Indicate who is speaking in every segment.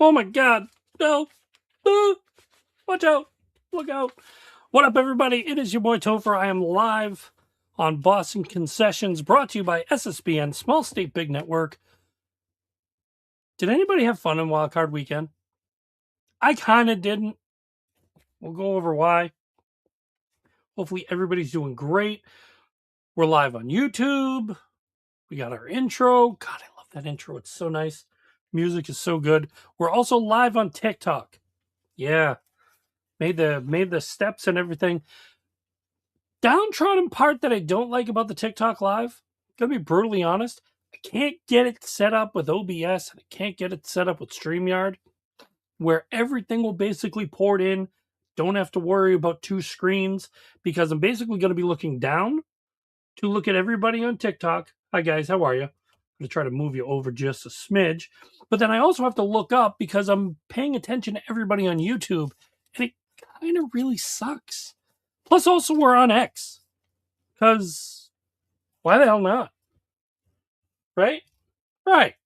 Speaker 1: Oh my God. No. Watch out. Look out. What up, everybody? It is your boy Topher. I am live on Boston Concessions, brought to you by SSBN, Small State Big Network. Did anybody have fun in Wildcard Weekend? I kind of didn't. We'll go over why. Hopefully everybody's doing great. We're live on YouTube. We got our intro. God, I love that intro. It's so nice. Music is so good. We're also live on TikTok. Yeah. Made the steps and everything. Downtrodden part that I don't like about the TikTok live, gonna be brutally honest, I can't get it set up with OBS and I can't get it set up with StreamYard where everything will basically port in. Don't have to worry about two screens because I'm basically going to be looking down to look at everybody on TikTok. Hi guys, how are you? I'm going to try to move you over just a smidge. But then I also have to look up because I'm paying attention to everybody on YouTube and it kind of really sucks. Plus also we're on X because why the hell not? Right? Right.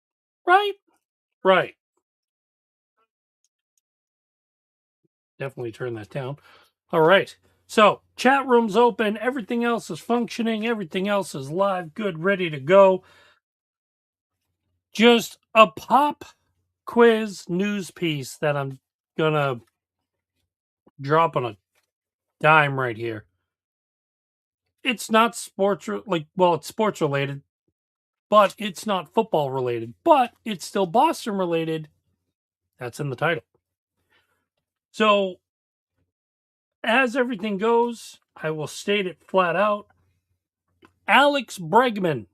Speaker 1: Right? Right. Definitely turn that down. All right. So, chat room's open. Everything else is functioning. Everything else is live, good, ready to go. Just a pop quiz news piece that I'm going to drop on a dime right here. It's not sports, it's sports related, but it's not football related, but it's still Boston related. That's in the title. So, as everything goes, I will state it flat out. Alex Bregman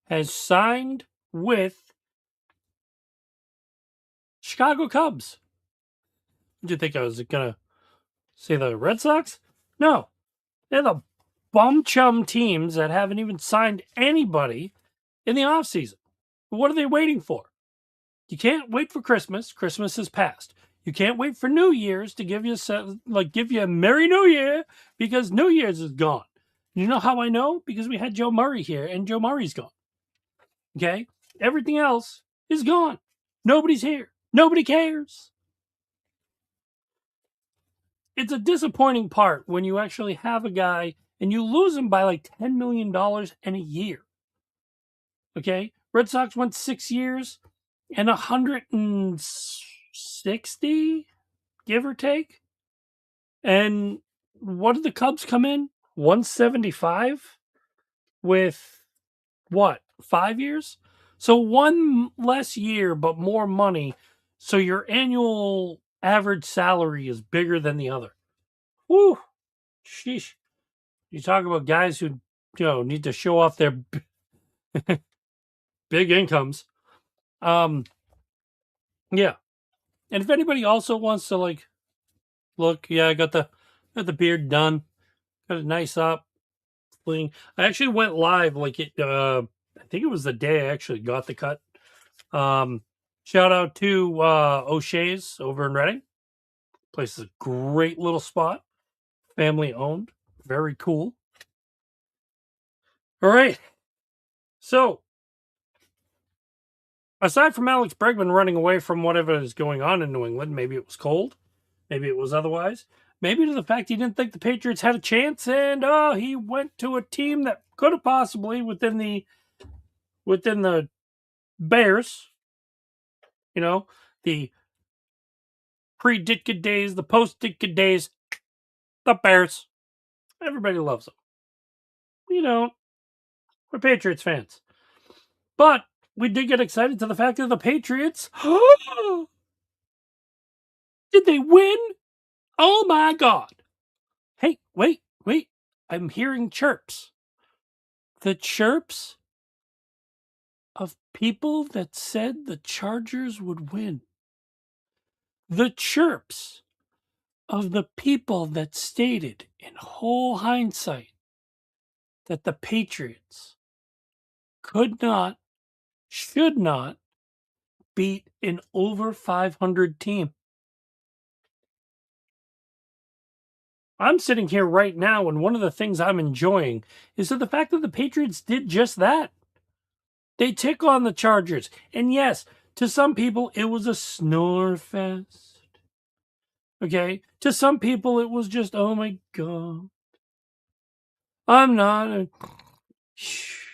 Speaker 1: has signed with Chicago Cubs. Did you think I was going to say the Red Sox? No. They're the bum chum teams that haven't even signed anybody in the offseason. What are they waiting for? You can't wait for Christmas. Christmas is past. You can't wait for New Year's to give you a Merry New Year because New Year's is gone. You know how I know? Because we had Joe Murray here and Joe Murray's gone. Okay? Everything else is gone. Nobody's here. Nobody cares. It's a disappointing part when you actually have a guy and you lose him by like $10 million in a year. Okay? Red Sox went 6 years and 160, give or take. And what did the Cubs come in? 175 with what? 5 years? So one less year, but more money. So your annual average salary is bigger than the other. Whew. Sheesh. You talk about guys who need to show off their big incomes. Yeah. And if anybody also wants to look, yeah, I got the beard done. Got it nice up. Fling. I actually went live I think it was the day I actually got the cut. Shout out to O'Shea's over in Reading. Place is a great little spot. Family owned. Very cool. All right. So, aside from Alex Bregman running away from whatever is going on in New England, maybe it was cold, maybe it was otherwise, maybe to the fact he didn't think the Patriots had a chance, and he went to a team that could have possibly within the Bears, the pre-Ditka days, the post-Ditka days, the Bears. Everybody loves them. We don't. We're Patriots fans. But we did get excited to the fact that the Patriots, did they win? Oh my God. Hey, wait. I'm hearing chirps. The chirps of people that said the Chargers would win. The chirps of the people that stated in whole hindsight that the Patriots could not, should not beat an over 500 team. I'm sitting here right now, and one of the things I'm enjoying is that the fact that the Patriots did just that. They took on the Chargers. And yes, To some people, it was a snore fest. Okay? To some people, it was just, oh my God. I'm not a. Shh,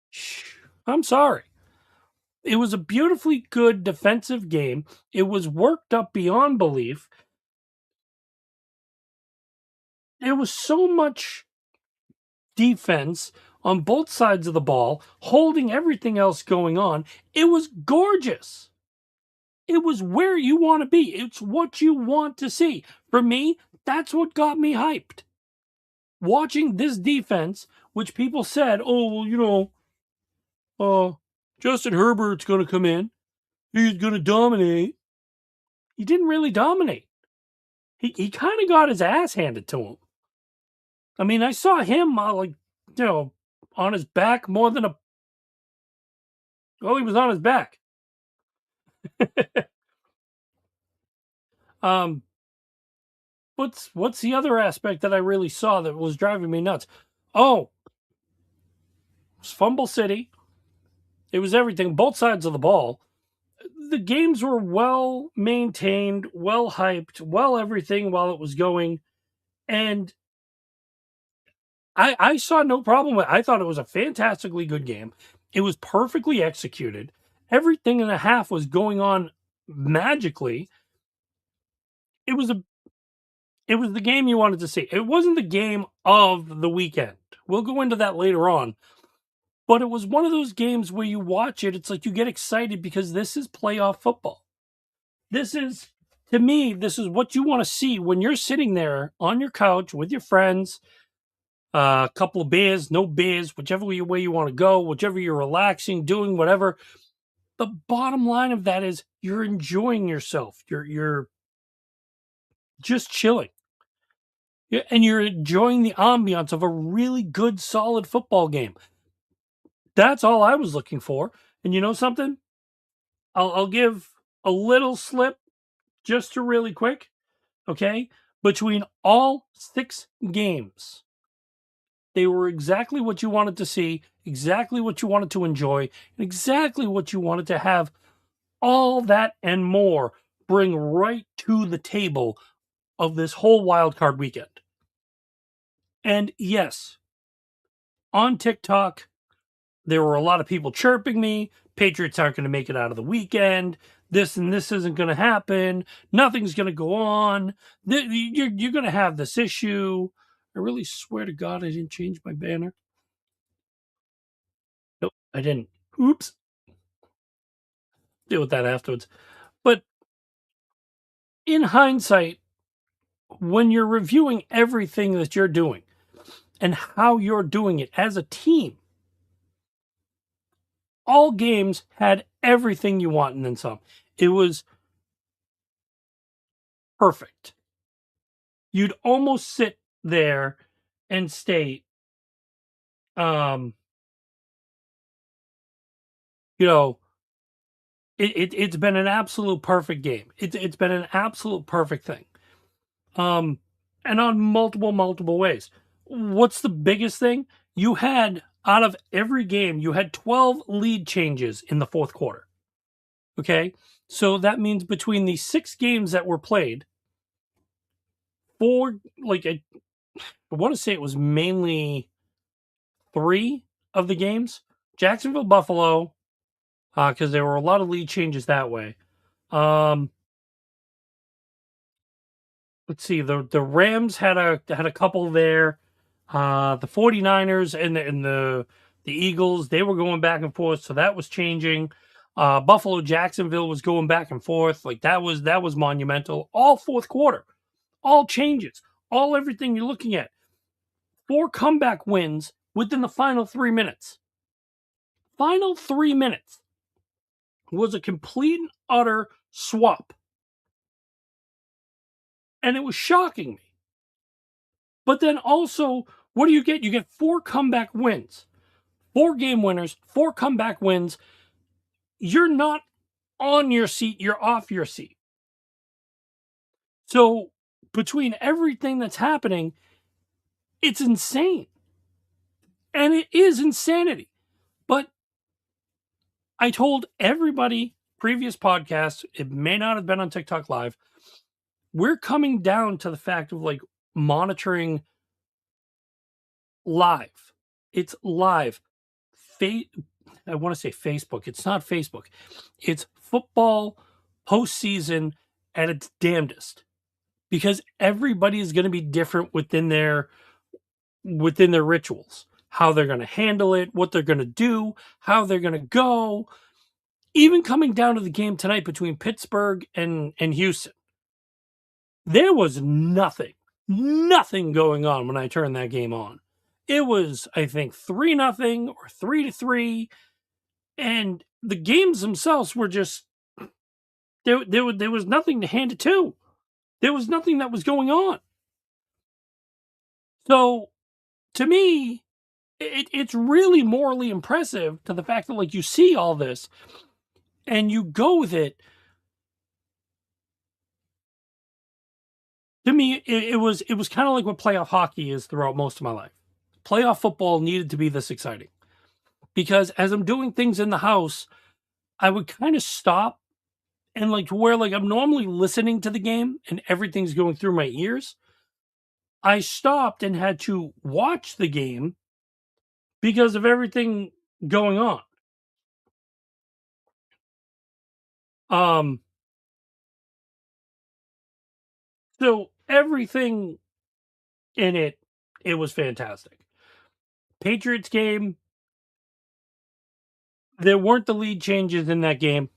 Speaker 1: shh. I'm sorry. It was a beautifully good defensive game. It was worked up beyond belief. There was so much defense on both sides of the ball, holding everything else going on. It was gorgeous. It was where you want to be. It's what you want to see. For me, that's what got me hyped. Watching this defense, which people said, oh, well, Justin Herbert's going to come in. He's going to dominate. He didn't really dominate. He kind of got his ass handed to him. I mean, I saw him on his back more than a. Well, he was on his back. um, what's the other aspect that I really saw that was driving me nuts? Oh, it was Fumble City. It was everything, both sides of the ball. The games were well maintained, well hyped, well everything while it was going, and I saw no problem with it. I thought it was a fantastically good game. It was perfectly executed. Everything in a half was going on magically. It was a it was the game you wanted to see. It wasn't the game of the weekend. We'll go into that later on. But it was one of those games where you watch it, it's like you get excited because this is playoff football. This is, to me, this is what you want to see when you're sitting there on your couch with your friends, a couple of beers, no beers, whichever way you want to go, whichever you're relaxing, doing whatever. The bottom line of that is you're enjoying yourself. You're just chilling. Yeah, and you're enjoying the ambiance of a really good, solid football game. That's all I was looking for. And you know something? I'll give a little slip just to really quick. Okay, between all 6 games, they were exactly what you wanted to see, exactly what you wanted to enjoy, and exactly what you wanted to have. All that and more bring right to the table of this whole wild card weekend. And yes, on TikTok, there were a lot of people chirping me. Patriots aren't going to make it out of the weekend. This and this isn't going to happen. Nothing's going to go on. You're going to have this issue. I really swear to God I didn't change my banner. Nope, I didn't. Oops. Deal with that afterwards. But in hindsight, when you're reviewing everything that you're doing and how you're doing it as a team, all games had everything you want and then some. It was perfect. You'd almost sit there and state, um, you know, it's been an absolute perfect game. It's been an absolute perfect thing. Um, and on multiple ways. What's the biggest thing? You had out of every game, you had 12 lead changes in the fourth quarter. Okay, so that means between the 6 games that were played, I want to say it was mainly 3 of the games. Jacksonville, Buffalo, because there were a lot of lead changes that way. Let's see, the Rams had a couple there. The 49ers and the Eagles, they were going back and forth, so that was changing. Buffalo, Jacksonville was going back and forth. Like that was monumental. All fourth quarter, all changes, all everything you're looking at. 4 comeback wins within the final 3 minutes. Final 3 minutes was a complete and utter swap. And it was shocking me. But then also, what do you get? You get 4 comeback wins, 4 game winners, 4 comeback wins. You're not on your seat, you're off your seat. So, between everything that's happening, it's insane. And it is insanity. But I told everybody previous podcasts, it may not have been on TikTok Live, we're coming down to the fact of like monitoring live. It's live. I want to say Facebook. It's not Facebook. It's football postseason at its damnedest because everybody is going to be different within their rituals, how they're going to handle it, what they're going to do, how they're going to go. Even coming down to the game tonight between Pittsburgh and Houston, there was nothing going on when I turned that game on. It was, I think, 3-0 or 3-3, and the games themselves were just there was nothing to hand it to. There was nothing that was going on. So to me, it's really morally impressive to the fact that like you see all this and you go with it. To me, it was kind of like what playoff hockey is throughout most of my life. Playoff football needed to be this exciting because as I'm doing things in the house, I would kind of stop and like to where like I'm normally listening to the game and everything's going through my ears. I stopped and had to watch the game because of everything going on. Um, so everything in it was fantastic. Patriots game, there weren't the lead changes in that game.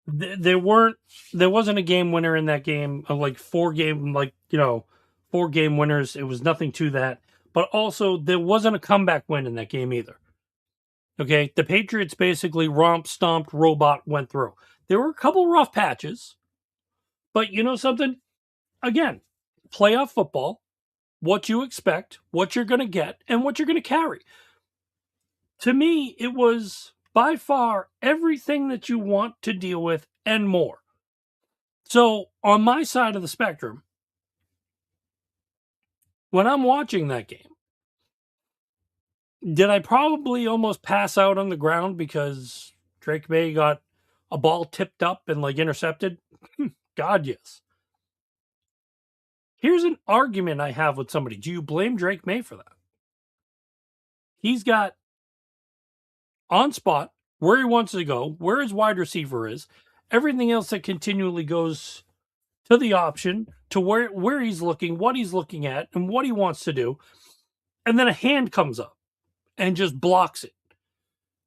Speaker 1: There wasn't a game winner in that game of like 4-game, like, 4-game winners. It was nothing to that. But also there wasn't a comeback win in that game either. Okay. The Patriots basically stomped, robot, went through. There were a couple rough patches, but you know something? Again, playoff football, what you expect, what you're going to get, and what you're going to carry. To me, it was by far everything that you want to deal with and more. So, on my side of the spectrum, when I'm watching that game, did I probably almost pass out on the ground because Drake May got a ball tipped up and like intercepted? God, yes. Here's an argument I have with somebody. Do you blame Drake May for that? He's got on spot where he wants to go, where his wide receiver is, everything else that continually goes to the option, to where he's looking, what he's looking at, and what he wants to do. And then a hand comes up and just blocks it,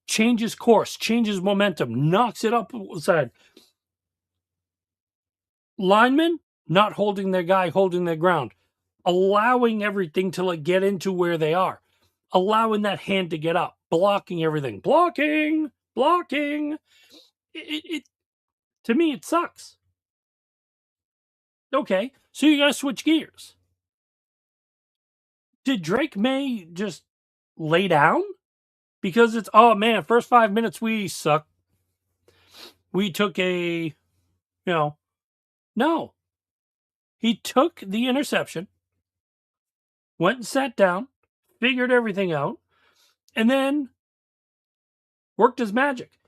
Speaker 1: changes course, changes momentum, knocks it up side. Linemen not holding their guy, holding their ground, allowing everything to like get into where they are, allowing that hand to get up, blocking everything, blocking. It to me it sucks. Okay, so you got to switch gears. Did Drake May just lay down? Because it's, oh man, first 5 minutes we suck. We took no. He took the interception, went and sat down, figured everything out, and then worked his magic.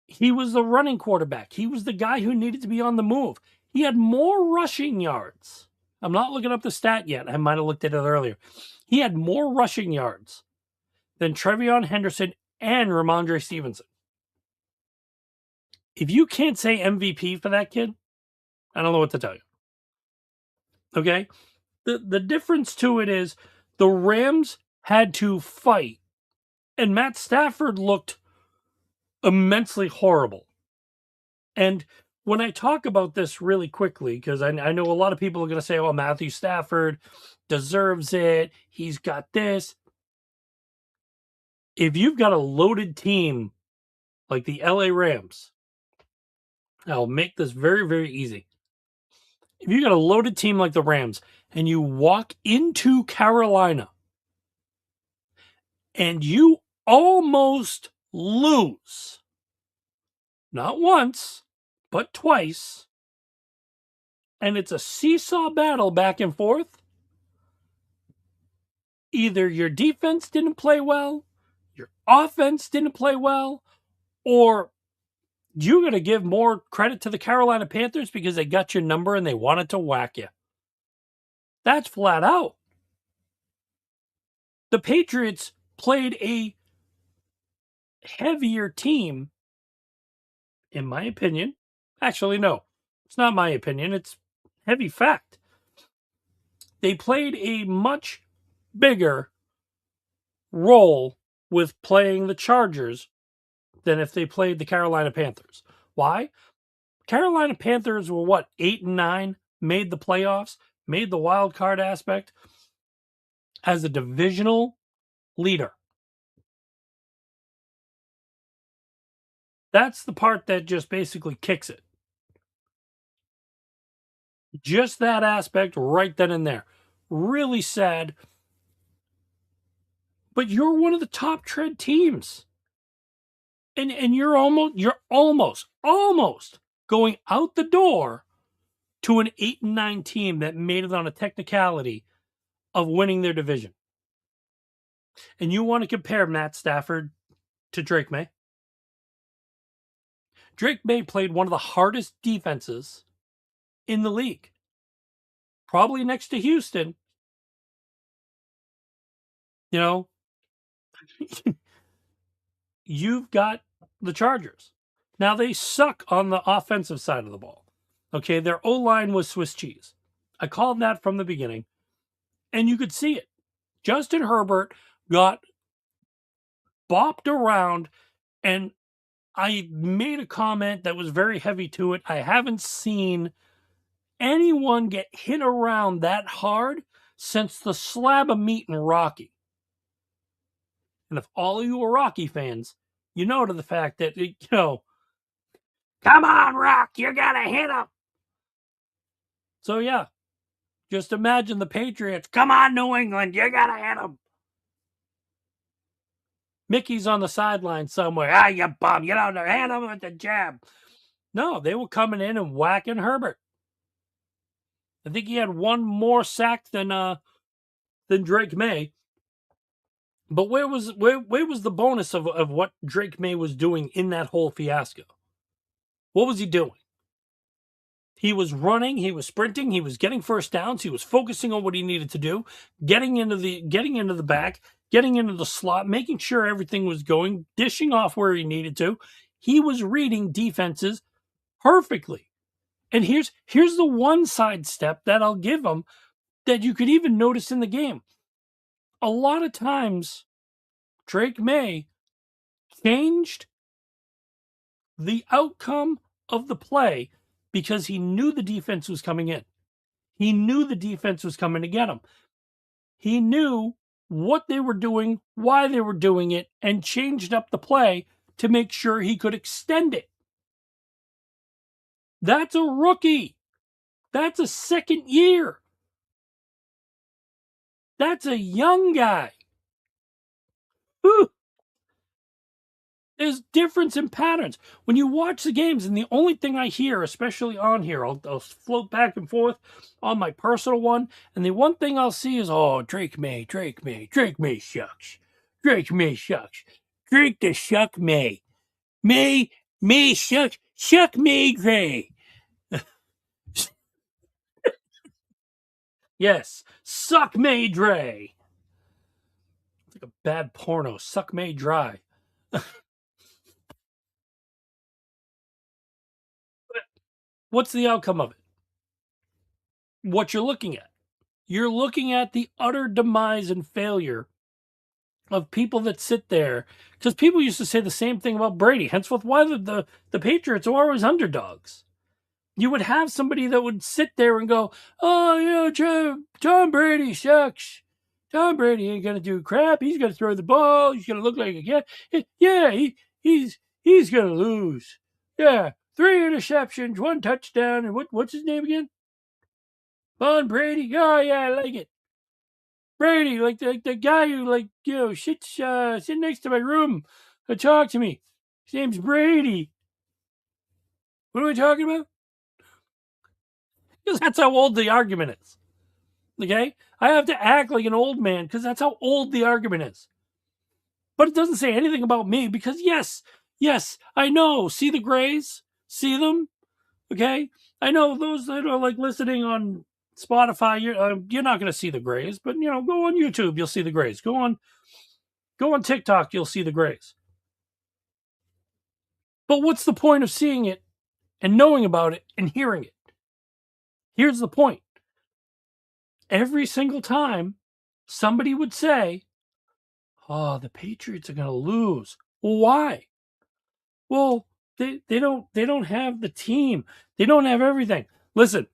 Speaker 1: He was the running quarterback. He was the guy who needed to be on the move. He had more rushing yards. I'm not looking up the stat yet. I might have looked at it earlier. He had more rushing yards than Trevion Henderson and Ramondre Stevenson. If you can't say MVP for that kid, I don't know what to tell you. Okay? The difference to it is the Rams had to fight, and Matt Stafford looked immensely horrible. And when I talk about this really quickly, because I know a lot of people are going to say, oh, Matthew Stafford deserves it. He's got this. If you've got a loaded team like the LA Rams, I'll make this very, very easy. If you got a loaded team like the Rams and you walk into Carolina and you almost lose, not once, but twice, and it's a seesaw battle back and forth, either your defense didn't play well, your offense didn't play well, or you're going to give more credit to the Carolina Panthers because they got your number and they wanted to whack you. That's flat out. The Patriots played a heavier team, in my opinion. Actually, no, it's not my opinion. It's heavy fact. They played a much bigger role with playing the Chargers than if they played the Carolina Panthers. Why? Carolina Panthers were what, 8-9, made the playoffs, made the wild card aspect as a divisional leader. That's the part that just basically kicks it. Just that aspect right then and there. Really sad. But you're one of the top tread teams. And you're almost going out the door to an 8-9 team that made it on a technicality of winning their division. And you want to compare Matt Stafford to Drake May? Drake May played one of the hardest defenses in the league. Probably next to Houston. You know, you've got the Chargers. Now, they suck on the offensive side of the ball. Okay, their O-line was Swiss cheese. I called that from the beginning, and you could see it. Justin Herbert got bopped around, and I made a comment that was very heavy to it. I haven't seen anyone get hit around that hard since the slab of meat in Rocky. And if all of you are Rocky fans, you know to the fact that, come on, Rock, you gotta hit him. So, yeah, just imagine the Patriots. Come on, New England, you gotta hit him. Mickey's on the sideline somewhere. Ah, you bum, you don't know, hit him with the jab. No, they were coming in and whacking Herbert. I think he had one more sack than Drake May. But where was the bonus of what Drake May was doing in that whole fiasco? What was he doing? He was running, he was sprinting, he was getting first downs, he was focusing on what he needed to do, getting into the back, getting into the slot, making sure everything was going, dishing off where he needed to. He was reading defenses perfectly. And here's the one sidestep that I'll give him that you could even notice in the game. A lot of times, Drake May changed the outcome of the play because he knew the defense was coming in. He knew the defense was coming to get him. He knew what they were doing, why they were doing it, and changed up the play to make sure he could extend it. That's a rookie. That's a second year. That's a young guy. Whew. There's difference in patterns. When you watch the games, and the only thing I hear, especially on here, I'll float back and forth on my personal one, and the one thing I'll see is, oh, Drake May shucks. Drake May shucks. Drake the shuck May. May shuck May Dre. Yes, suck May Dre. It's like a bad porno, suck May dry. What's the outcome of it? What you're looking at. You're looking at the utter demise and failure of people that sit there. Because people used to say the same thing about Brady. Henceforth, why the Patriots are always underdogs. You would have somebody that would sit there and go, oh, Tom Brady sucks. Tom Brady ain't going to do crap. He's going to throw the ball. He's going to look like a cat. Yeah, he's going to lose. Yeah, 3 interceptions, 1 touchdown. And what's his name again? Von Brady. Oh, yeah, I like it. Brady, like the guy who sits next to my room to talk to me. His name's Brady. What are we talking about? Because that's how old the argument is. Okay? I have to act like an old man because that's how old the argument is. But it doesn't say anything about me because, yes, I know. See the grays? See them? Okay? I know those that are like listening on Spotify, you're not going to see the grays, but go on YouTube, you'll see the grays. Go on TikTok, you'll see the grays. But what's the point of seeing it and knowing about it and hearing it? Here's the point. Every single time somebody would say, "Oh, the Patriots are going to lose." Well, why? Well, they don't have the team. They don't have everything. Listen,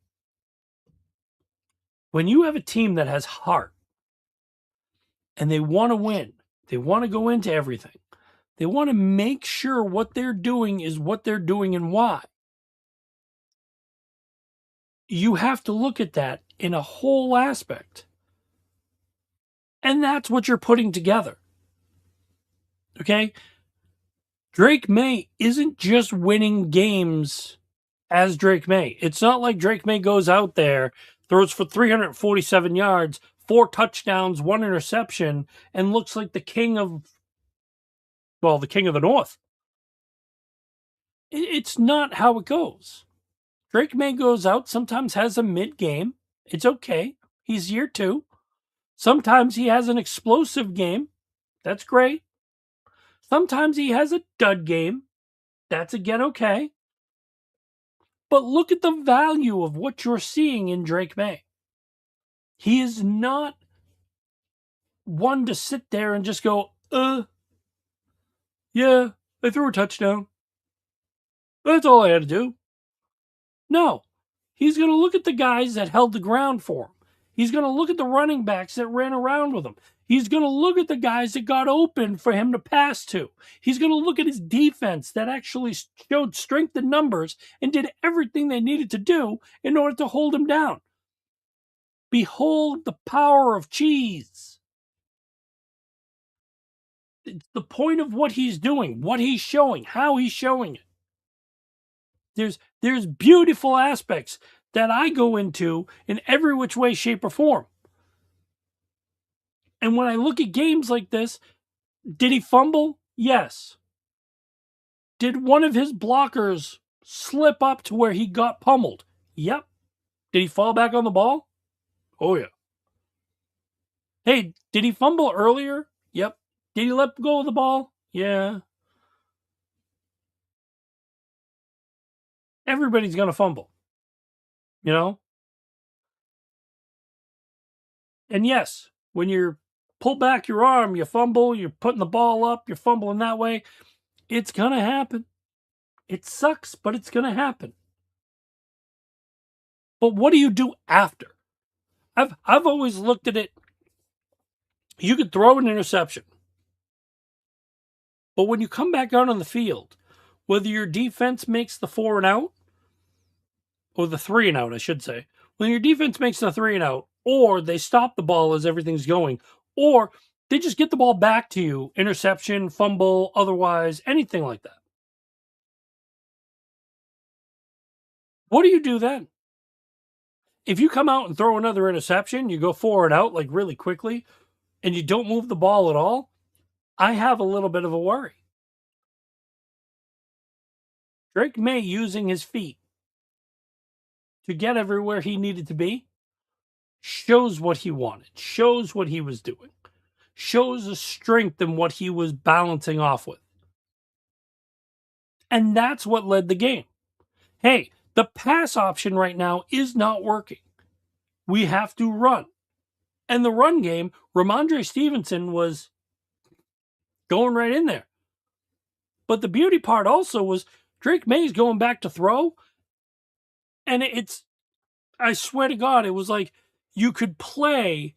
Speaker 1: when you have a team that has heart and they want to win, they want to go into everything. They want to make sure what they're doing is what they're doing and why. You have to look at that in a whole aspect. And that's what you're putting together. Okay? Drake May isn't just winning games as Drake May. It's not like Drake May goes out there, throws for 347 yards, 4 touchdowns, 1 interception, and looks like the king of the North. It's not how it goes. Drake May goes out, sometimes has a mid game. It's okay. He's year 2. Sometimes he has an explosive game. That's great. Sometimes he has a dud game. That's again okay. But look at the value of what you're seeing in Drake May. He is not one to sit there and just go, yeah, I threw a touchdown. That's all I had to do. No, he's going to look at the guys that held the ground for him. He's going to look at the running backs that ran around with him. He's going to look at the guys that got open for him to pass to. He's going to look at his defense that actually showed strength in numbers and did everything they needed to do in order to hold him down. Behold the power of cheese. It's the point of what he's doing, what he's showing, how he's showing it. There's beautiful aspects that I go into in every which way, shape, or form. And when I look at games like this, did he fumble? Yes. Did one of his blockers slip up to where he got pummeled? Yep. Did he fall back on the ball? Oh, yeah. Hey, did he fumble earlier? Yep. Did he let go of the ball? Yeah. Everybody's going to fumble, you know? And yes, when you're pull back your arm, you fumble, you're putting the ball up, you're fumbling that way, it's going to happen. It sucks, but it's going to happen. But what do you do after? I've always looked at it. You could throw an interception. But when you come back out on the field, whether your defense makes the 4 and out, or the 3 and out, I should say, when your defense makes the 3 and out, or they stop the ball as everything's going, or they just get the ball back to you, interception, fumble, otherwise, anything like that. What do you do then? If you come out and throw another interception, you go 4 and out like really quickly, and you don't move the ball at all, I have a little bit of a worry. Drake May using his feet to get everywhere he needed to be shows what he wanted, shows what he was doing, shows the strength in what he was balancing off with. And that's what led the game. Hey, the pass option right now is not working. We have to run. And the run game, Ramondre Stevenson was going right in there. But the beauty part also was Drake May's going back to throw. And I swear to God, it was like you could play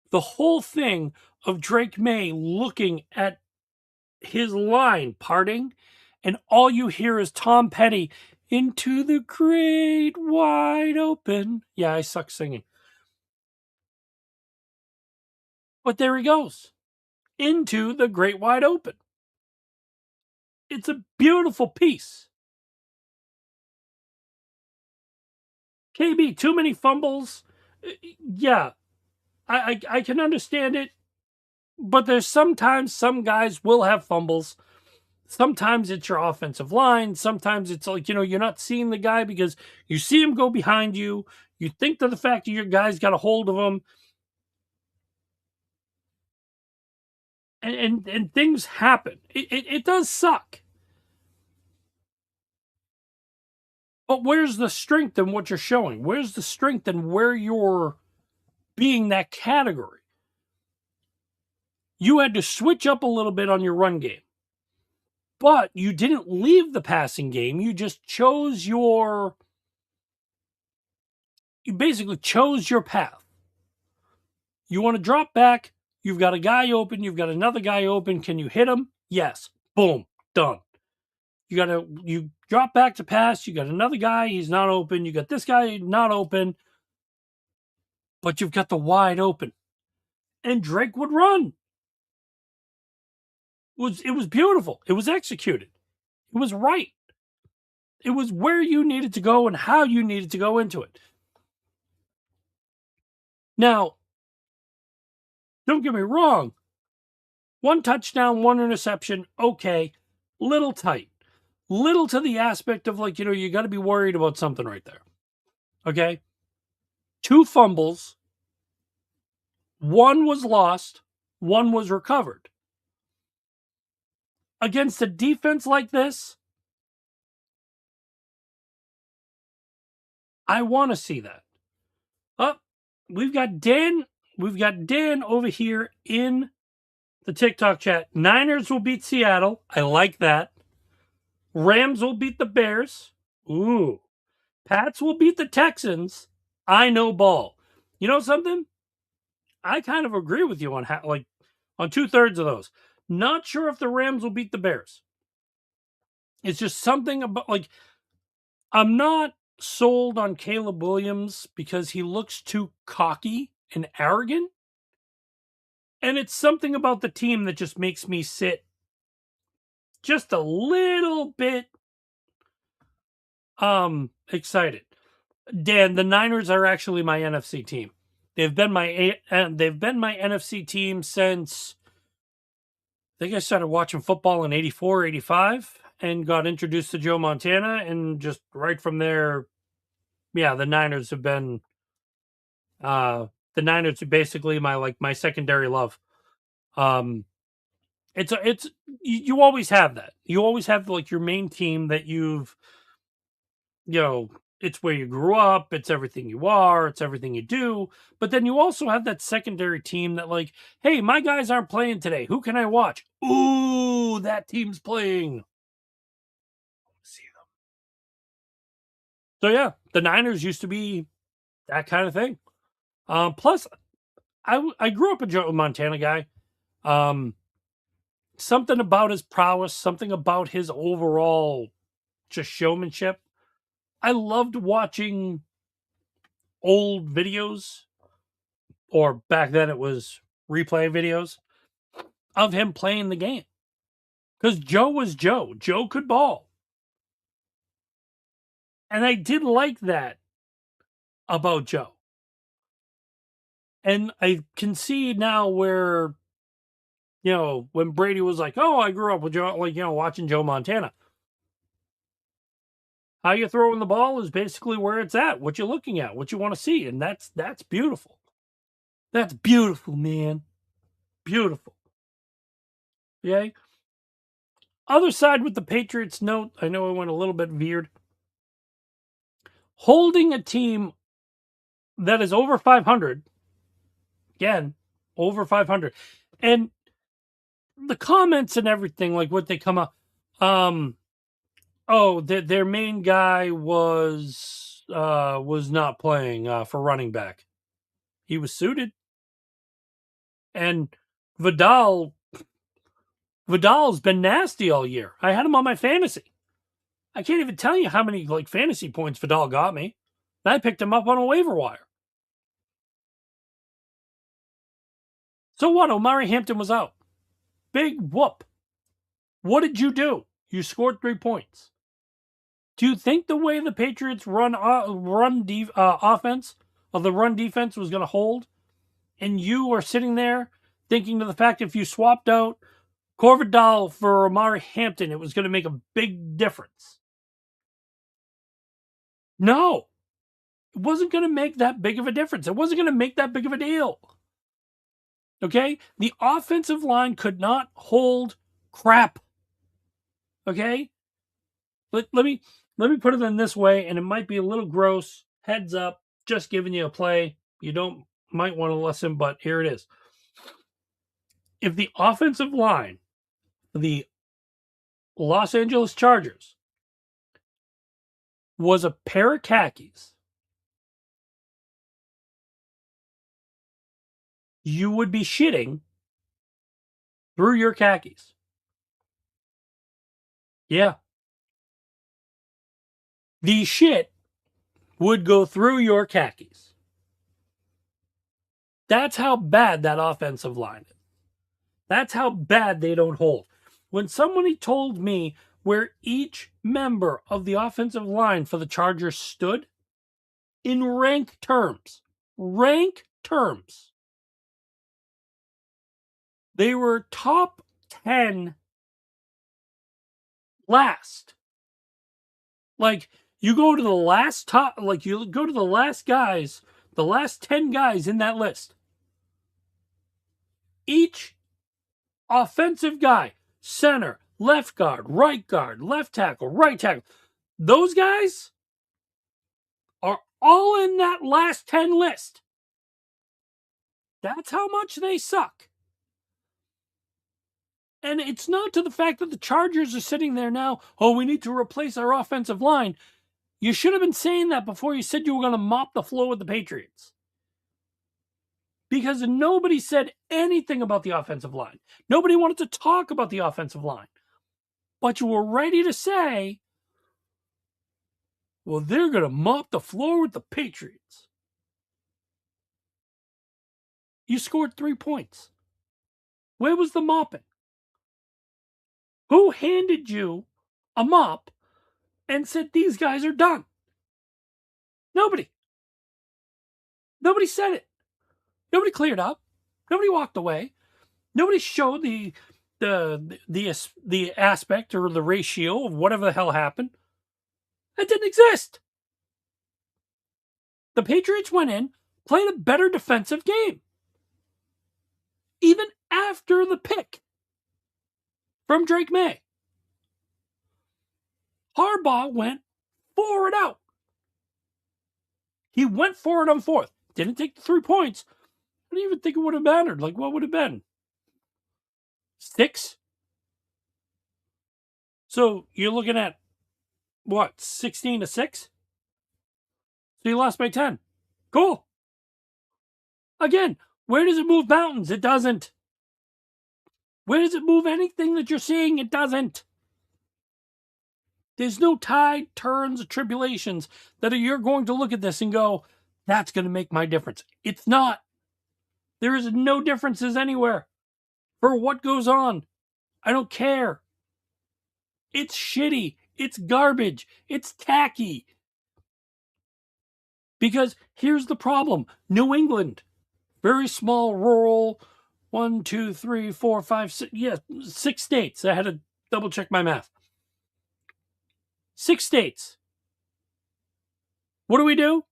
Speaker 1: the whole thing of Drake May looking at his line parting, and all you hear is Tom Petty, into the great wide open. Yeah, I suck singing. But there he goes. Into the great wide open. It's a beautiful piece. KB, too many fumbles. Yeah, I can understand it. But there's sometimes some guys will have fumbles. Sometimes it's your offensive line. Sometimes it's like, you're not seeing the guy because you see him go behind you. You think that the fact that your guy's got a hold of him, and things happen. It does suck. But where's the strength in what you're showing? Where's the strength in where you're being that category? You had to switch up a little bit on your run game, but you didn't leave the passing game. You just you basically chose your path. You want to drop back. You've got a guy open. You've got another guy open. Can you hit him? Yes. Boom. Done. You drop back to pass. You got another guy. He's not open. You got this guy not open. But you've got the wide open. And Drake would run. It was beautiful. It was executed. It was right. It was where you needed to go and how you needed to go into it. Now, don't get me wrong. 1 touchdown, 1 interception, okay. Little tight. Little to the aspect of you got to be worried about something right there. Okay? 2 fumbles. 1 was lost. 1 was recovered. Against a defense like this, I want to see that. Oh, we've got Dan over here in the TikTok chat. Niners will beat Seattle. I like that. Rams will beat the Bears. Ooh. Pats will beat the Texans. I know ball. You know something? I kind of agree with you on on 2/3 of those. Not sure if the Rams will beat the Bears. It's just something about I'm not sold on Caleb Williams because he looks too cocky and arrogant. And it's something about the team that just makes me sit just a little bit excited. Dan, the Niners are actually my NFC team. They've been my NFC team since I think I started watching football in 84, 85 and got introduced to Joe Montana, and just right from there, yeah, the Niners have been the Niners are basically my secondary love. It's you always have that. You always have your main team that it's where you grew up, it's everything you are, it's everything you do. But then you also have that secondary team that hey, my guys aren't playing today. Who can I watch? Ooh, that team's playing. See them. So yeah, the Niners used to be that kind of thing. Plus, I grew up a Joe Montana guy. Something about his prowess, something about his overall just showmanship. I loved watching old videos, or back then it was replay videos of him playing the game. Because Joe was Joe. Joe could ball. And I did like that about Joe. And I can see now where, when Brady was like, oh, I grew up with Joe, watching Joe Montana. How you throwing the ball is basically where it's at, what you're looking at, what you want to see. And that's beautiful. That's beautiful, man. Beautiful. Okay. Other side with the Patriots note, I know I went a little bit weird. Holding a team that is over 500, again, over 500, and the comments and everything, what they come up, their main guy was not playing for running back. He was suited, and Vidal's been nasty all year. I had him on my fantasy. I can't even tell you how many fantasy points Vidal got me. And I picked him up on a waiver wire. So what? Omari Hampton was out. Big whoop. What did you do? You scored 3 points. Do you think the way the Patriots offense, or the run defense was going to hold, and you are sitting there thinking to the fact if you swapped out Corvidal for Amari Hampton, it was going to make a big difference. No, it wasn't going to make that big of a difference. It wasn't going to make that big of a deal. Okay? The offensive line could not hold crap. Okay? Let me put it in this way, and it might be a little gross. Heads up, just giving you a play. You might want to listen, but here it is. If the offensive line, the Los Angeles Chargers, was a pair of khakis, you would be shitting through your khakis. Yeah. The shit would go through your khakis. That's how bad that offensive line is. That's how bad they don't hold. When somebody told me where each member of the offensive line for the Chargers stood, in rank terms, they were top 10 last. Like, you go to the last you go to the last guys, the last 10 guys in that list. Each offensive guy, center, left guard, left tackle, right tackle, those guys are all in that last 10 list. That's how much they suck. And it's not to the fact that the Chargers are sitting there now, oh, we need to replace our offensive line. You should have been saying that before you said you were going to mop the floor with the Patriots. Because nobody said anything about the offensive line. Nobody wanted to talk about the offensive line. But you were ready to say, well, they're going to mop the floor with the Patriots. You scored 3 points. Where was the mopping? Who handed you a mop and said these guys are done? Nobody. Nobody said it. Nobody cleared up. Nobody walked away. Nobody showed the aspect or the ratio of whatever the hell happened. That didn't exist. The Patriots went in, played a better defensive game. Even after the pick from Drake May. Harbaugh went for it out. He went for it on fourth. Didn't take the 3 points. I don't even think it would have mattered. Like, what would have been? 6? So you're looking at, what, 16-6? So you lost by 10. Cool. Again, where does it move mountains? It doesn't. Where does it move anything that you're seeing? It doesn't. There's no tide, turns, or tribulations that you're going to look at this and go, that's going to make my difference. It's not. There is no differences anywhere for what goes on. I don't care. It's shitty. It's garbage. It's tacky. Because here's the problem. New England, very small, rural, 1, 2, 3, 4, 5, 6, 6 states. I had to double check my math. 6 states. What do?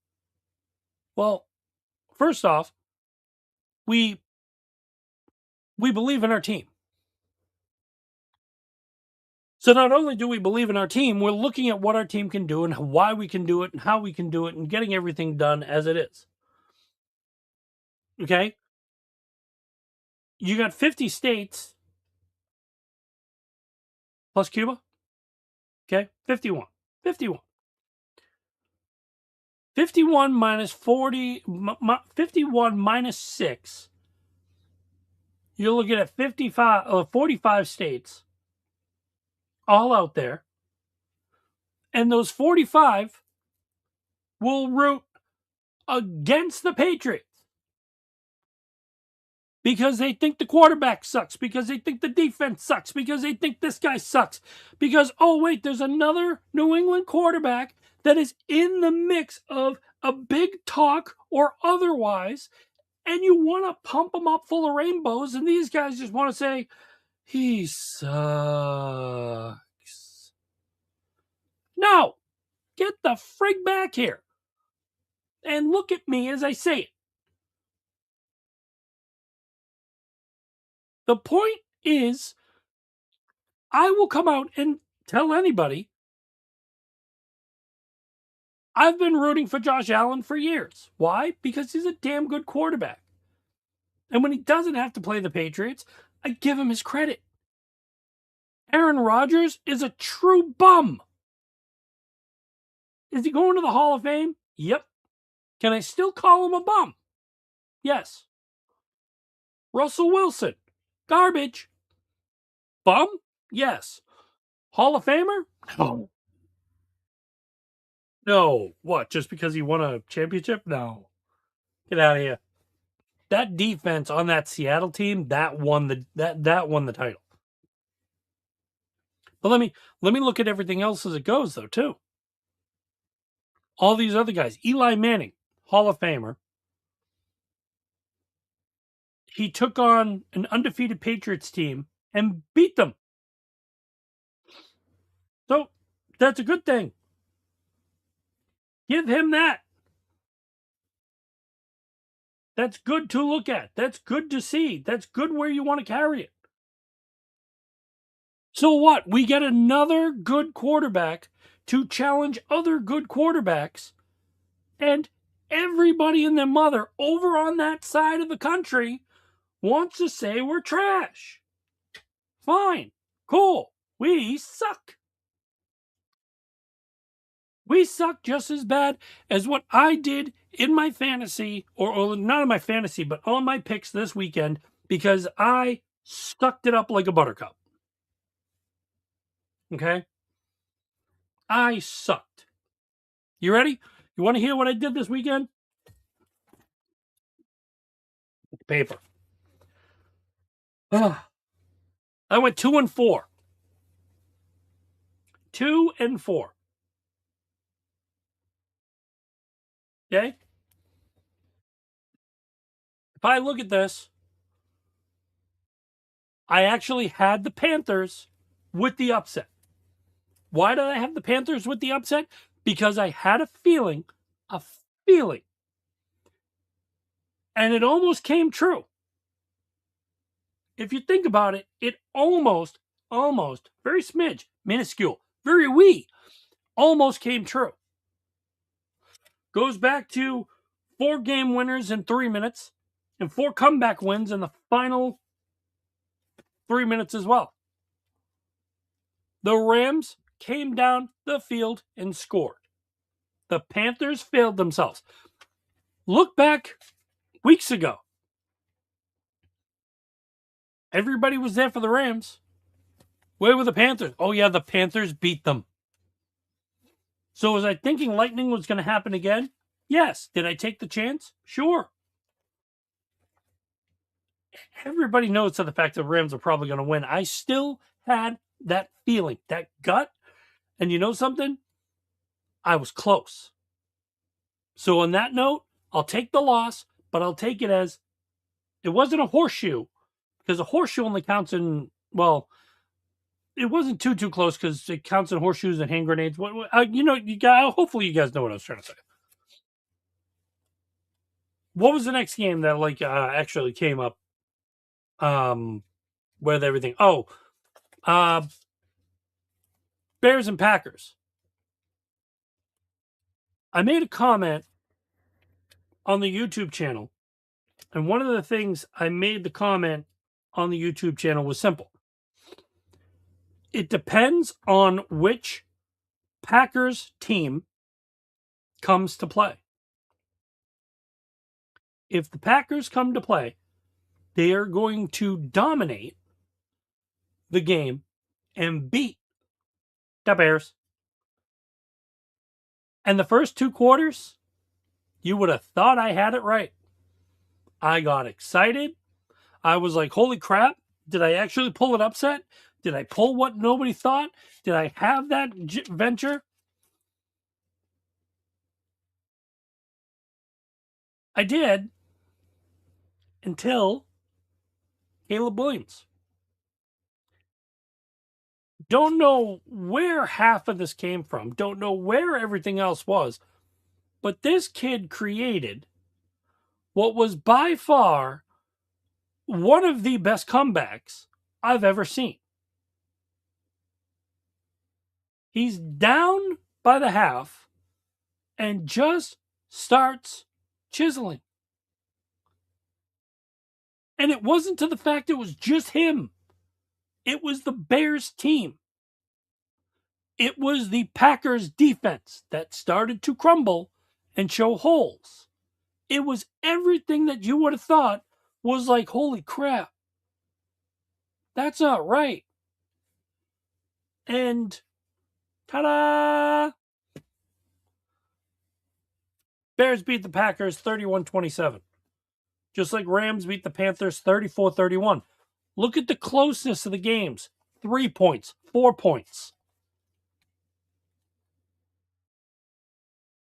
Speaker 1: Well, first off, we believe in our team. So not only do we believe in our team, we're looking at what our team can do and why we can do it and how we can do it and getting everything done as it is. Okay? You got 50 states plus Cuba. Okay? 51. 51 minus 40, 51 minus 6. You're looking at 45 states all out there. And those 45 will root against the Patriots because they think the quarterback sucks, because they think the defense sucks, because they think this guy sucks, because, oh, wait, there's another New England quarterback that is in the mix of a big talk or otherwise, And you want to pump them up full of rainbows, and these guys just want to say, he sucks. No, get the frig back here. And look at me as I say it. The point is, I will come out and tell anybody I've been rooting for Josh Allen for years. Why? Because he's a damn good quarterback. And when he doesn't have to play the Patriots, I give him his credit. Aaron Rodgers is a true bum. Is he going to the Hall of Fame? Yep. Can I still call him a bum? Yes. Russell Wilson. Garbage. Bum? Yes. Hall of Famer? No. No. What? Just because he won a championship? No. Get out of here. That defense on that Seattle team, that won the title. But let me look at everything else as it goes, though, too. All these other guys. Eli Manning, Hall of Famer. He took on an undefeated Patriots team and beat them. So that's a good thing. Give him that. That's good to look at. That's good to see. That's good where you want to carry it. So what? We get another good quarterback to challenge other good quarterbacks, and everybody and their mother over on that side of the country wants to say we're trash. Fine. Cool. We suck. We suck just as bad as what I did in my fantasy, or not in my fantasy, but on my picks this weekend, because I sucked it up like a buttercup. Okay? I sucked. You ready? You want to hear what I did this weekend? Paper. I went 2-4. 2-4. Okay? If I look at this, I actually had the Panthers with the upset. Why did I have the Panthers with the upset? Because I had a feeling, and it almost came true. If you think about it, it almost, very smidge, minuscule, very wee, almost came true. Goes back to 4 game winners in 3 minutes and 4 comeback wins in the final 3 minutes as well. The Rams came down the field and scored. The Panthers failed themselves. Look back weeks ago. Everybody was there for the Rams. Where were the Panthers? Oh, yeah, the Panthers beat them. So was I thinking lightning was going to happen again? Yes. Did I take the chance? Sure. Everybody knows to the fact that the Rams are probably going to win. I still had that feeling, that gut. And you know something? I was close. So on that note, I'll take the loss, but I'll take it as it wasn't a horseshoe, because a horseshoe only counts in, well, it wasn't too close because it counts in horseshoes and hand grenades. Hopefully you guys know what I was trying to say. What was the next game that actually came up with everything? Bears and Packers. I made a comment on the YouTube channel, and one of the things I made the comment on the YouTube channel was simple. It depends on which Packers team comes to play. If the Packers come to play, they are going to dominate the game and beat the Bears. And the first 2 quarters, you would have thought I had it right. I got excited. I was like, holy crap. Did I actually pull an upset? Did I pull what nobody thought? Did I have that venture? I did. until Caleb Williams. Don't know where half of this came from. Don't know where everything else was. But this kid created what was by far one of the best comebacks I've ever seen. He's down by the half and just starts chiseling. And it wasn't to the fact it was just him. It was the Bears team. It was the Packers defense that started to crumble and show holes. It was everything that you would have thought was like, holy crap, that's not right. And ta-da! Bears beat the Packers 31-27. Just like Rams beat the Panthers 34-31. Look at the closeness of the games. 3 points, 4 points.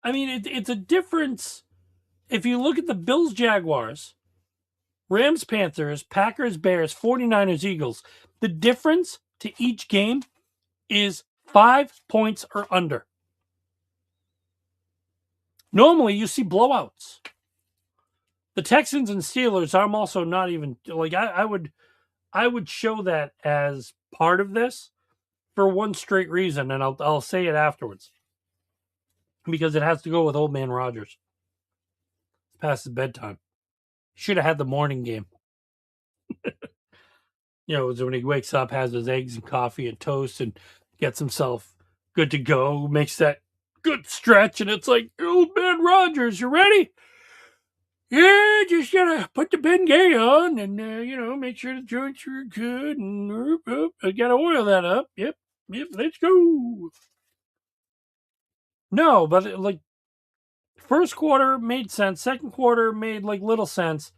Speaker 1: I mean, it's a difference. If you look at the Bills, Jaguars, Rams, Panthers, Packers, Bears, 49ers, Eagles, the difference to each game is 5 points or under. Normally, you see blowouts. The Texans and Steelers, I'm also not even like I would show that as part of this for one straight reason, and I'll say it afterwards because it has to go with Old Man Rogers. It's past his bedtime. Should have had the morning game. It's when he wakes up, has his eggs and coffee and toast, and gets himself good to go, makes that good stretch, and it's like, Old Man Rogers, you ready? Yeah, just gotta put the Bengay on and, make sure the joints are good and I gotta oil that up. Yep, let's go. No, but like, first quarter made sense. Second quarter made like little sense.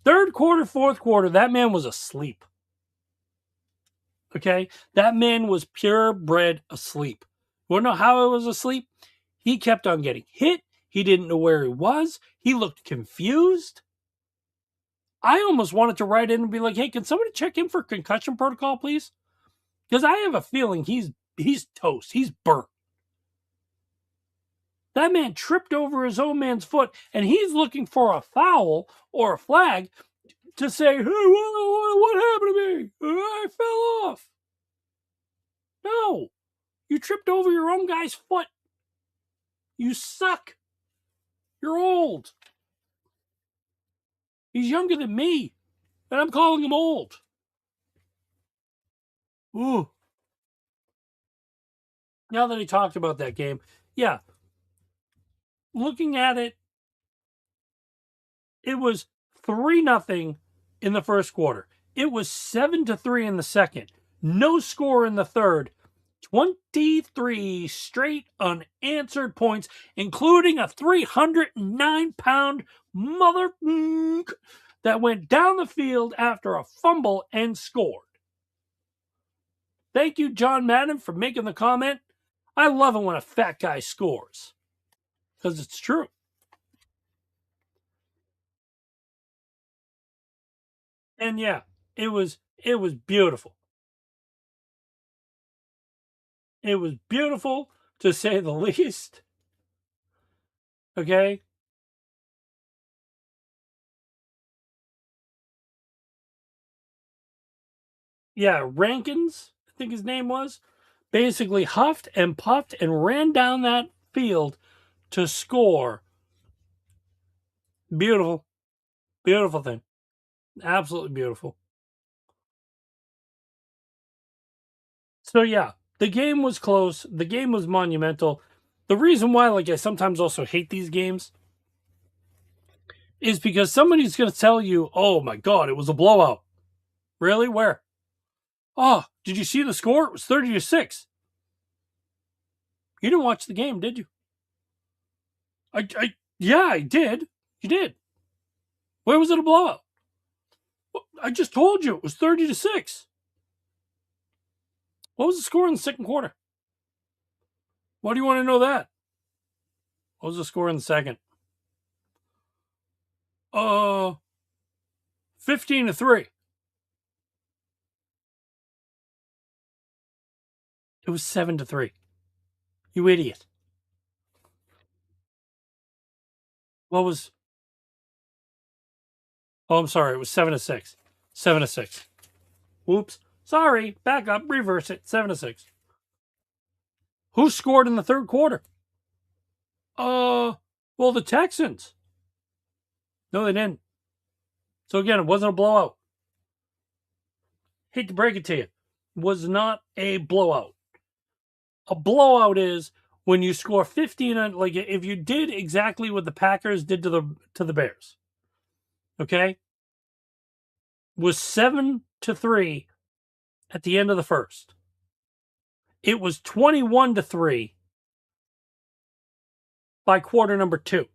Speaker 1: Third quarter, fourth quarter, that man was asleep. Okay? That man was purebred asleep. You wanna know how I was asleep? He kept on getting hit. He didn't know where he was. He looked confused. I almost wanted to write in and be like, hey, can somebody check in for concussion protocol, please? Because I have a feeling he's toast. He's burnt. That man tripped over his own man's foot, and he's looking for a foul or a flag to say, hey, what happened to me? I fell off. No, you tripped over your own guy's foot. You suck. You're old. He's younger than me, and I'm calling him old. Ooh. Now that he talked about that game, yeah, looking at it, it was 3-0 in the first quarter. It was 7-3 in the second. No score in the third. 23 straight unanswered points, including a 309-pound mother that went down the field after a fumble and scored. Thank you, John Madden, for making the comment. I love it when a fat guy scores because it's true. And yeah, it was beautiful. It was beautiful to say the least. Okay. Yeah, Rankins, I think his name was, basically huffed and puffed and ran down that field to score. Beautiful. Beautiful thing. Absolutely beautiful. So yeah, the game was close. The game was monumental. The reason why, like, I sometimes also hate these games is because somebody's going to tell you, oh my God, it was a blowout. Really? Where? Oh, did you see the score? It was 30-6. You didn't watch the game, did you? Yeah, I did. You did. Where was it a blowout? I just told you it was 30-6. What was the score in the second quarter? Why do you want to know that? What was the score in the second? Uh, 15-3. It was 7-3. You idiot. What was? Oh, I'm sorry. It was 7-6. 7-6. Whoops. Sorry. Back up. Reverse it. 7-6. Who scored in the third quarter? Well, the Texans. No, they didn't. So again, it wasn't a blowout. Hate to break it to you. It was not a blowout. A blowout is when you score 15 on, like, if you did exactly what the Packers did to the Bears. Okay? Was 7-3 at the end of the first. It was 21-3 by quarter number 2.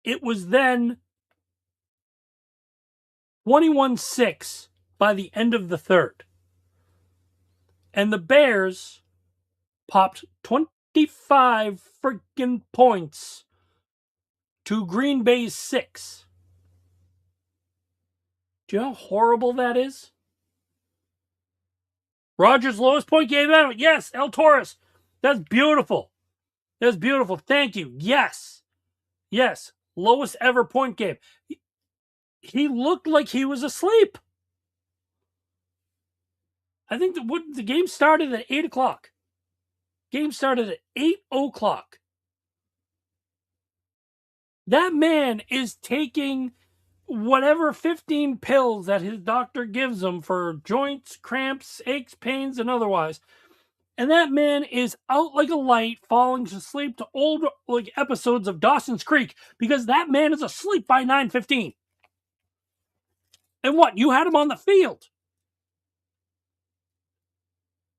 Speaker 1: It was then 21-6 by the end of the third. And the Bears popped 25 freaking points to Green Bay's 6. Do you know how horrible that is? Rodgers' lowest point game ever. Yes, El Torres. That's beautiful. That's beautiful. Thank you. Yes. Yes. Lowest ever point game. He looked like he was asleep. I think the game started at 8 o'clock. Game started at 8 o'clock. That man is taking whatever 15 pills that his doctor gives him for joints, cramps, aches, pains, and otherwise. And that man is out like a light, falling asleep to old like episodes of Dawson's Creek, because that man is asleep by 9:15. And what? You had him on the field.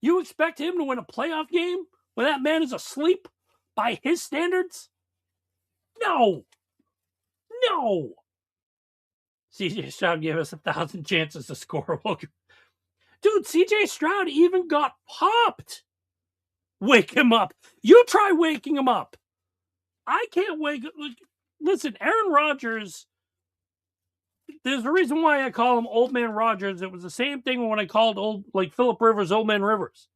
Speaker 1: You expect him to win a playoff game when that man is asleep by his standards? No. No. CJ Stroud gave us 1,000 chances to score. Dude, CJ Stroud even got popped. Wake him up. You try waking him up. I can't wake up. Listen, Aaron Rodgers, there's a reason why I call him Old Man Rodgers. It was the same thing when I called Phillip Rivers Old Man Rivers.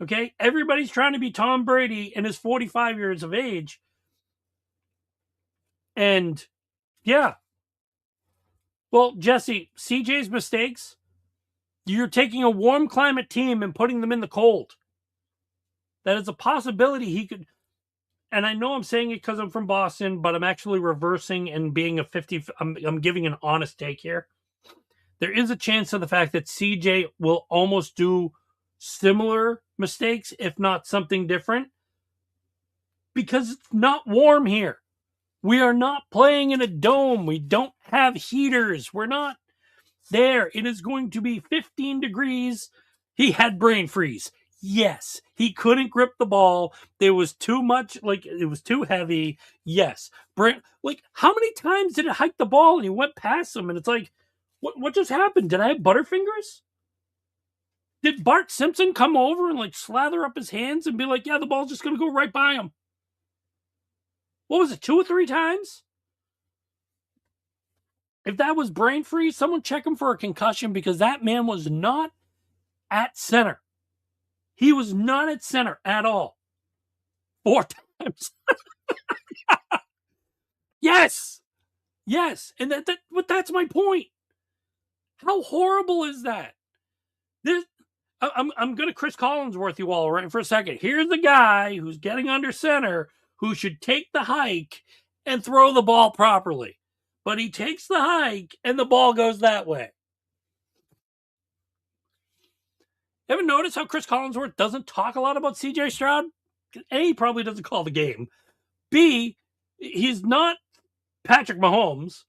Speaker 1: Okay? Everybody's trying to be Tom Brady and is 45 years of age. And, yeah. Well, Jesse, CJ's mistakes, you're taking a warm climate team and putting them in the cold. That is a possibility he could, and I know I'm saying it because I'm from Boston, but I'm actually reversing and being I'm giving an honest take here. There is a chance of the fact that CJ will almost do similar mistakes, if not something different, because it's not warm here. We are not playing in a dome. We don't have heaters. We're not there. It is going to be 15 degrees. He had brain freeze. Yes. He couldn't grip the ball. There was too much, it was too heavy. Yes. How many times did it hike the ball and he went past him? And it's like, what just happened? Did I have butterfingers? Did Bart Simpson come over and slather up his hands and be like, yeah, the ball's just going to go right by him? What was it, 2 or 3 times? If that was brain freeze, someone check him for a concussion, because that man was not at center. He was not at center at all. 4 times. Yes. Yes. And that's my point. How horrible is that? I'm going to Chris Collinsworth you all right for a second. Here's the guy who's getting under center who should take the hike and throw the ball properly. But he takes the hike and the ball goes that way. Ever notice how Chris Collinsworth doesn't talk a lot about CJ Stroud? A, he probably doesn't call the game. B, he's not Patrick Mahomes.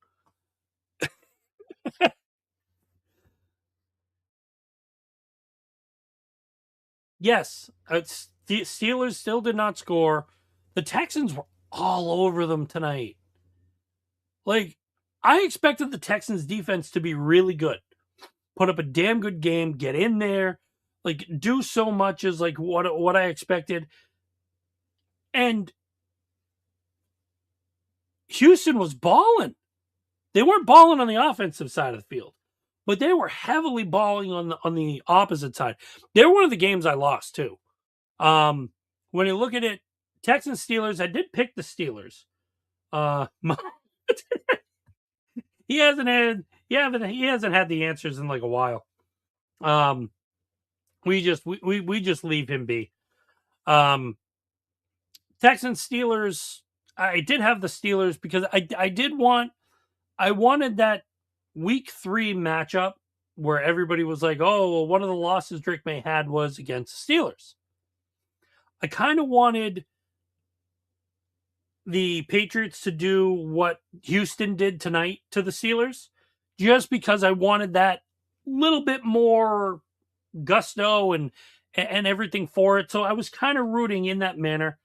Speaker 1: Yes, the Steelers still did not score. The Texans were all over them tonight. I expected the Texans defense to be really good. Put up a damn good game, get in there, do so much as what I expected. And Houston was balling. They weren't balling on the offensive side of the field, but they were heavily balling on the opposite side. They were one of the games I lost too. When you look at it, Texans Steelers, I did pick the Steelers. He hasn't had the answers in like a while. We just leave him be. Texans Steelers, I did have the Steelers because I wanted that week 3 matchup where everybody was like, oh, well, one of the losses Drake May had was against the Steelers. I kind of wanted the Patriots to do what Houston did tonight to the Steelers, just because I wanted that little bit more gusto and everything for it. So I was kind of rooting in that manner.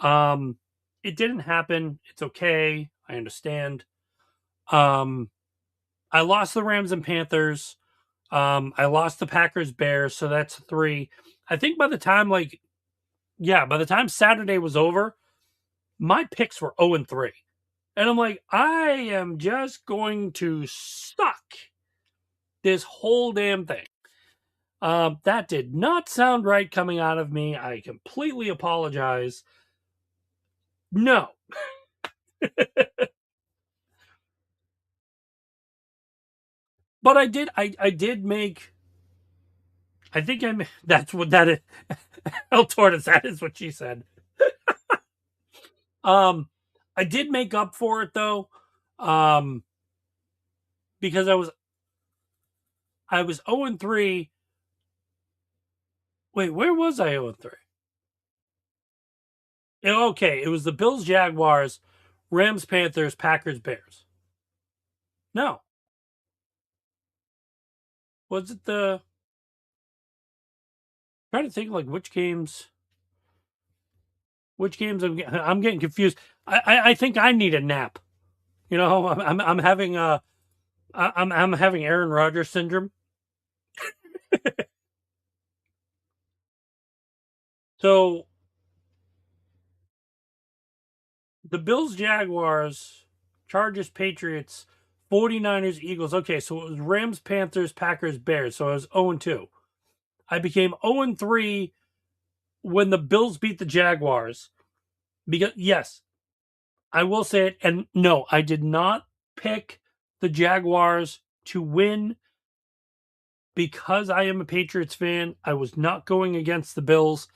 Speaker 1: It didn't happen. It's okay. I understand. I lost the Rams and Panthers. I lost the Packers Bears, so that's 3. I think by the time Saturday was over, my picks were 0-3. And I'm like, I am just going to suck this whole damn thing. That did not sound right coming out of me. I completely apologize. No. But I did make, I think that's what that is. El Tortoise, that is what she said. I did make up for it though. Because I was 0-3. Wait, where was I 0-3? Okay, it was the Bills, Jaguars, Rams, Panthers, Packers, Bears. No. Was it the... I'm trying to think like which games I'm getting confused. I think I need a nap. You know, I'm having I'm having Aaron Rodgers syndrome. So the Bills, Jaguars, Chargers, Patriots, 49ers, Eagles. Okay, so it was Rams, Panthers, Packers, Bears. So I was 0-2. I became 0-3 when the Bills beat the Jaguars. Because, yes, I will say it. And no, I did not pick the Jaguars to win because I am a Patriots fan. I was not going against the Bills.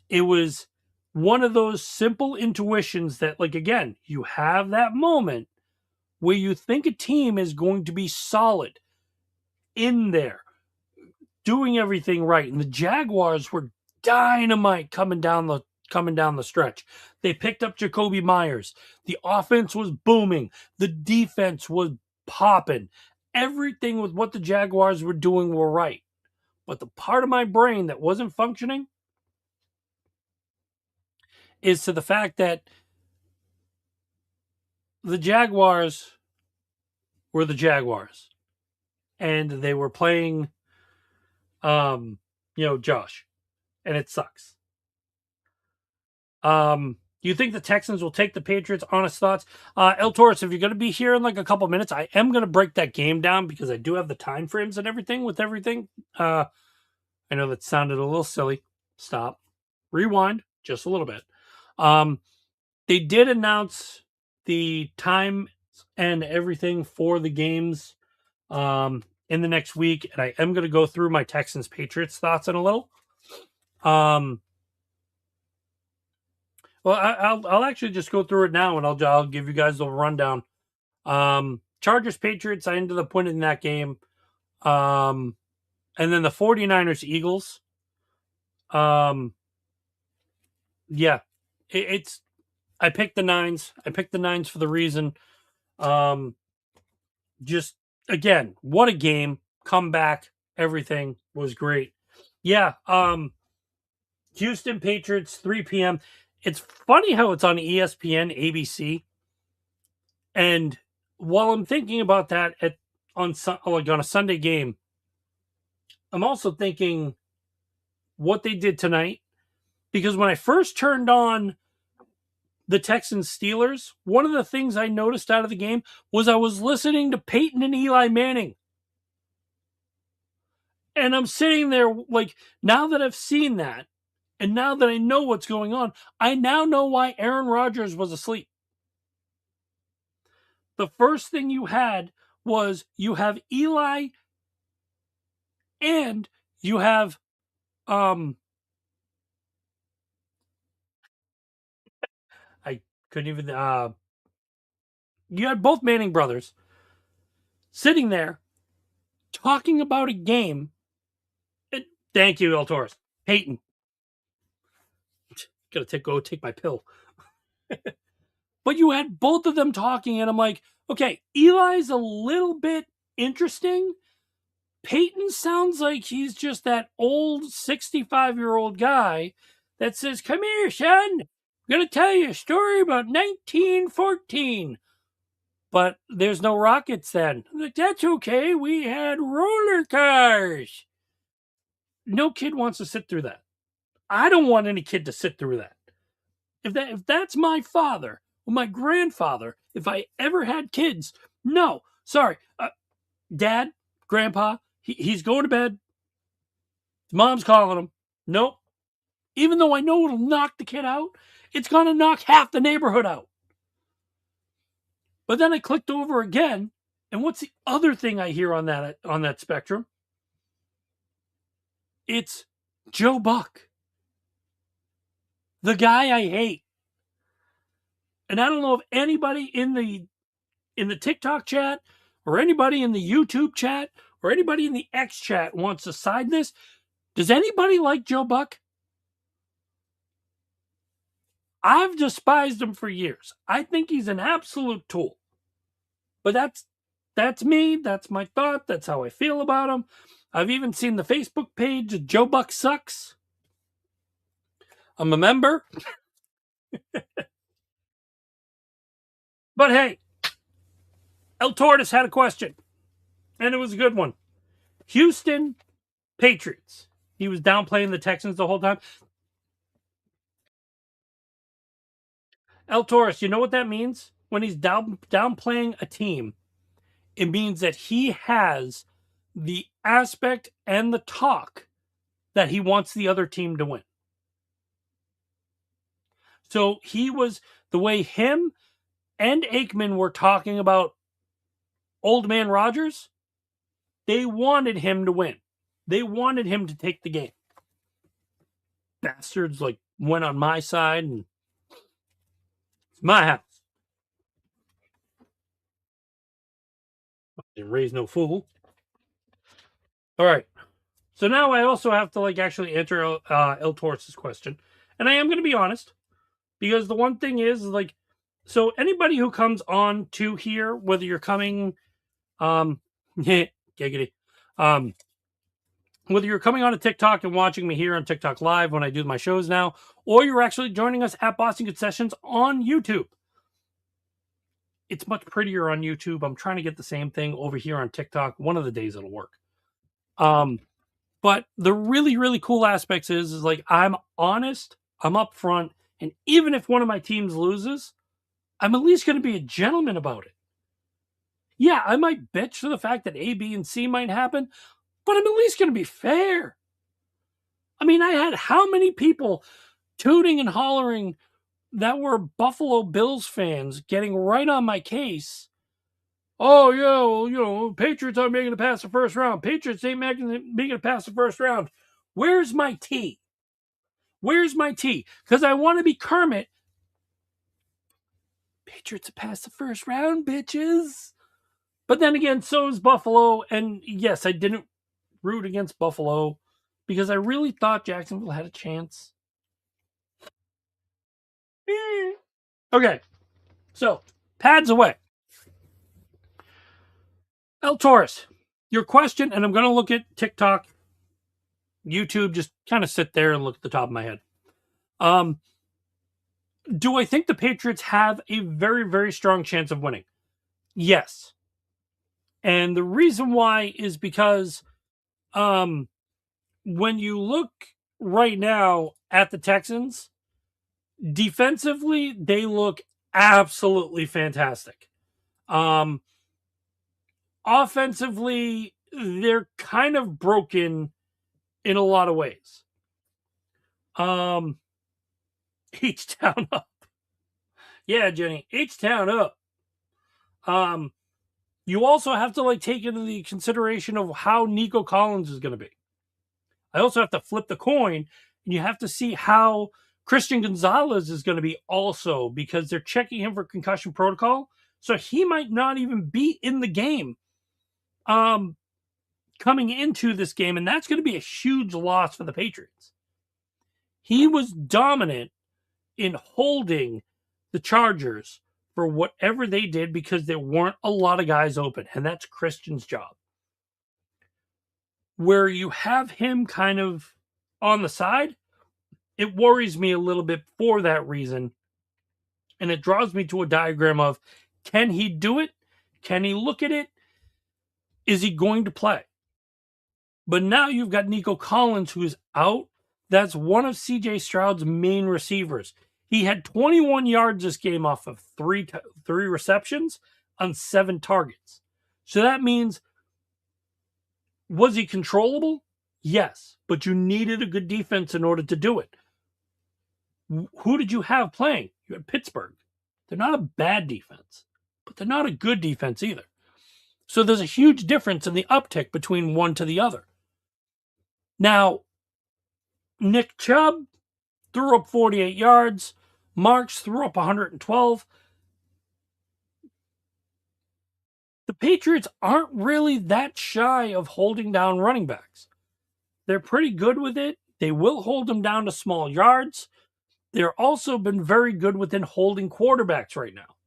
Speaker 1: It was one of those simple intuitions that, like, again, you have that moment where you think a team is going to be solid in there, doing everything right. And the Jaguars were dynamite coming down the stretch. They picked up Jacoby Myers. The offense was booming. The defense was popping. Everything with what the Jaguars were doing were right. But the part of my brain that wasn't functioning is to the fact that the Jaguars were the Jaguars. And they were playing, Josh. And it sucks. Do you think the Texans will take the Patriots? Honest thoughts. El Torres, if you're going to be here in like a couple minutes, I am going to break that game down because I do have the time frames and everything with everything. I know that sounded a little silly. Stop. Rewind just a little bit. They did announce the time and everything for the games in the next week, and I am going to go through my Texans Patriots thoughts in a little. Well, I'll actually just go through it now, and I'll give you guys the rundown. Chargers Patriots, I ended up winning that game. And then the 49ers Eagles. Yeah, it's I picked the nines. I picked the nines for the reason. Just again, what a game! Comeback, everything was great. Yeah. Houston Patriots, 3 p.m. It's funny how it's on ESPN, ABC, and while I'm thinking about that on a Sunday game, I'm also thinking what they did tonight, because when I first turned on the Texans Steelers, one of the things I noticed out of the game was I was listening to Peyton and Eli Manning. And I'm sitting there like, now that I've seen that, and now that I know what's going on, I now know why Aaron Rodgers was asleep. The first thing you had was you have Eli and you have I couldn't even you had both Manning brothers sitting there talking about a game. And, thank you, El Torres. Peyton. Gotta go take my pill. But you had both of them talking, and I'm like, okay, Eli's a little bit interesting. Peyton sounds like he's just that old 65-year-old guy that says, come here, son. I'm going to tell you a story about 1914. But there's no rockets then. I'm like, that's okay. We had roller cars. No kid wants to sit through that. I don't want any kid to sit through that. If that's my father or my grandfather, if I ever had kids, no, sorry, dad, grandpa, he's going to bed. His mom's calling him. Nope. Even though I know it'll knock the kid out, it's gonna knock half the neighborhood out. But then I clicked over again, and what's the other thing I hear on that spectrum? It's Joe Buck, the guy I hate. And I don't know if anybody in the TikTok chat or anybody in the YouTube chat or anybody in the X chat wants to side this. Does anybody like Joe Buck? I've despised him for years. I think he's an absolute tool. But that's me. That's my thought. That's how I feel about him. I've even seen the Facebook page, Joe Buck Sucks. I'm a member. But hey, El Tortoise had a question, and it was a good one. Houston Patriots. He was downplaying the Texans the whole time. El Torres, you know what that means? When he's downplaying a team, it means that he has the aspect and the talk that he wants the other team to win. So he was, the way him and Aikman were talking about old man Rodgers, they wanted him to win. They wanted him to take the game. Bastards like went on my side, and it's my house. Didn't raise no fool. All right. So now I also have to like actually answer El Torres' question. And I am going to be honest, because the one thing is like, so anybody who comes on to here, whether you're coming, giggity, whether you're coming on to TikTok and watching me here on TikTok Live when I do my shows now, or you're actually joining us at Boston Concessions on YouTube. It's much prettier on YouTube. I'm trying to get the same thing over here on TikTok. One of the days it'll work. But the really, really cool aspects is like, I'm honest, I'm upfront, and even if one of my teams loses, I'm at least going to be a gentleman about it. Yeah, I might bitch for the fact that A, B, and C might happen, but I'm at least going to be fair. I mean, I had how many people tooting and hollering that were Buffalo Bills fans getting right on my case. Oh, yeah, well, you know, Patriots aren't making it past the first round. Patriots ain't making it past the first round. Where's my tea? Where's my tea? Because I want to be Kermit. Patriots are past the first round, bitches. But then again, so is Buffalo. And yes, I didn't root against Buffalo because I really thought Jacksonville had a chance. Okay, so pads away. El Torres, your question, and I'm going to look at TikTok, YouTube, just kind of sit there and look at the top of my head. Do I think the Patriots have a very, very strong chance of winning? Yes. And the reason why is because when you look right now at the Texans, Defensively, they look absolutely fantastic. Offensively, they're kind of broken in a lot of ways. H-Town up. Yeah, Jenny, H-Town up. You also have to take into the consideration of how Nico Collins is going to be. I also have to flip the coin, and you have to see how Christian Gonzalez is going to be also, because they're checking him for concussion protocol. So he might not even be in the game coming into this game, and that's going to be a huge loss for the Patriots. He was dominant in holding the Chargers for whatever they did because there weren't a lot of guys open, and that's Christian's job. Where you have him kind of on the side, it worries me a little bit for that reason. And it draws me to a diagram of, can he do it? Can he look at it? Is he going to play? But now you've got Nico Collins, who is out. That's one of CJ Stroud's main receivers. He had 21 yards this game off of three receptions on 7 targets. So that means, was he controllable? Yes, but you needed a good defense in order to do it. Who did you have playing? You had Pittsburgh. They're not a bad defense, but they're not a good defense either. So there's a huge difference in the uptick between one to the other. Now, Nick Chubb threw up 48 yards. Marks threw up 112. The Patriots aren't really that shy of holding down running backs. They're pretty good with it. They will hold them down to small yards. They're also been very good within holding quarterbacks right now.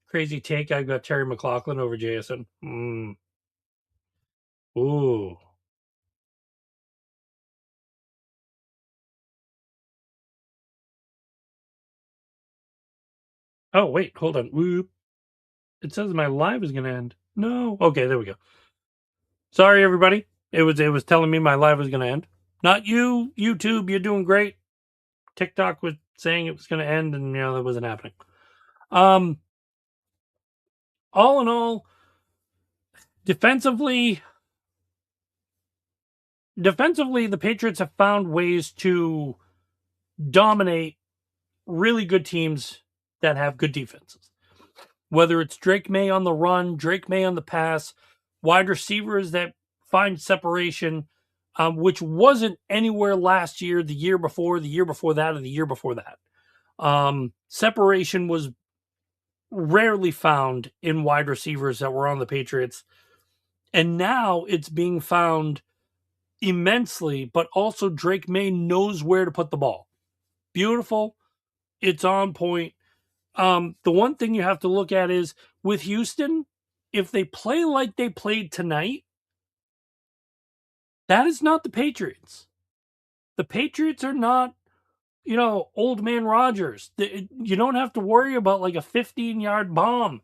Speaker 1: Crazy take. I've got Terry McLaughlin over Jason. Ooh. Oh, wait. Hold on. Whoop. It says my live is going to end. No. Okay, there we go. Sorry, everybody. It was telling me my live was going to end. Not you, YouTube. You're doing great. TikTok was saying it was going to end, and that wasn't happening. All in all, defensively, the Patriots have found ways to dominate really good teams that have good defenses. Whether it's Drake May on the run, Drake May on the pass, wide receivers that find separation, which wasn't anywhere last year, the year before that, or the year before that. Separation was rarely found in wide receivers that were on the Patriots. And now it's being found immensely, but also Drake May knows where to put the ball. Beautiful. It's on point. The one thing you have to look at is with Houston, if they play like they played tonight, that is not the Patriots. The Patriots are not, old man Rodgers. You don't have to worry about like a 15-yard bomb,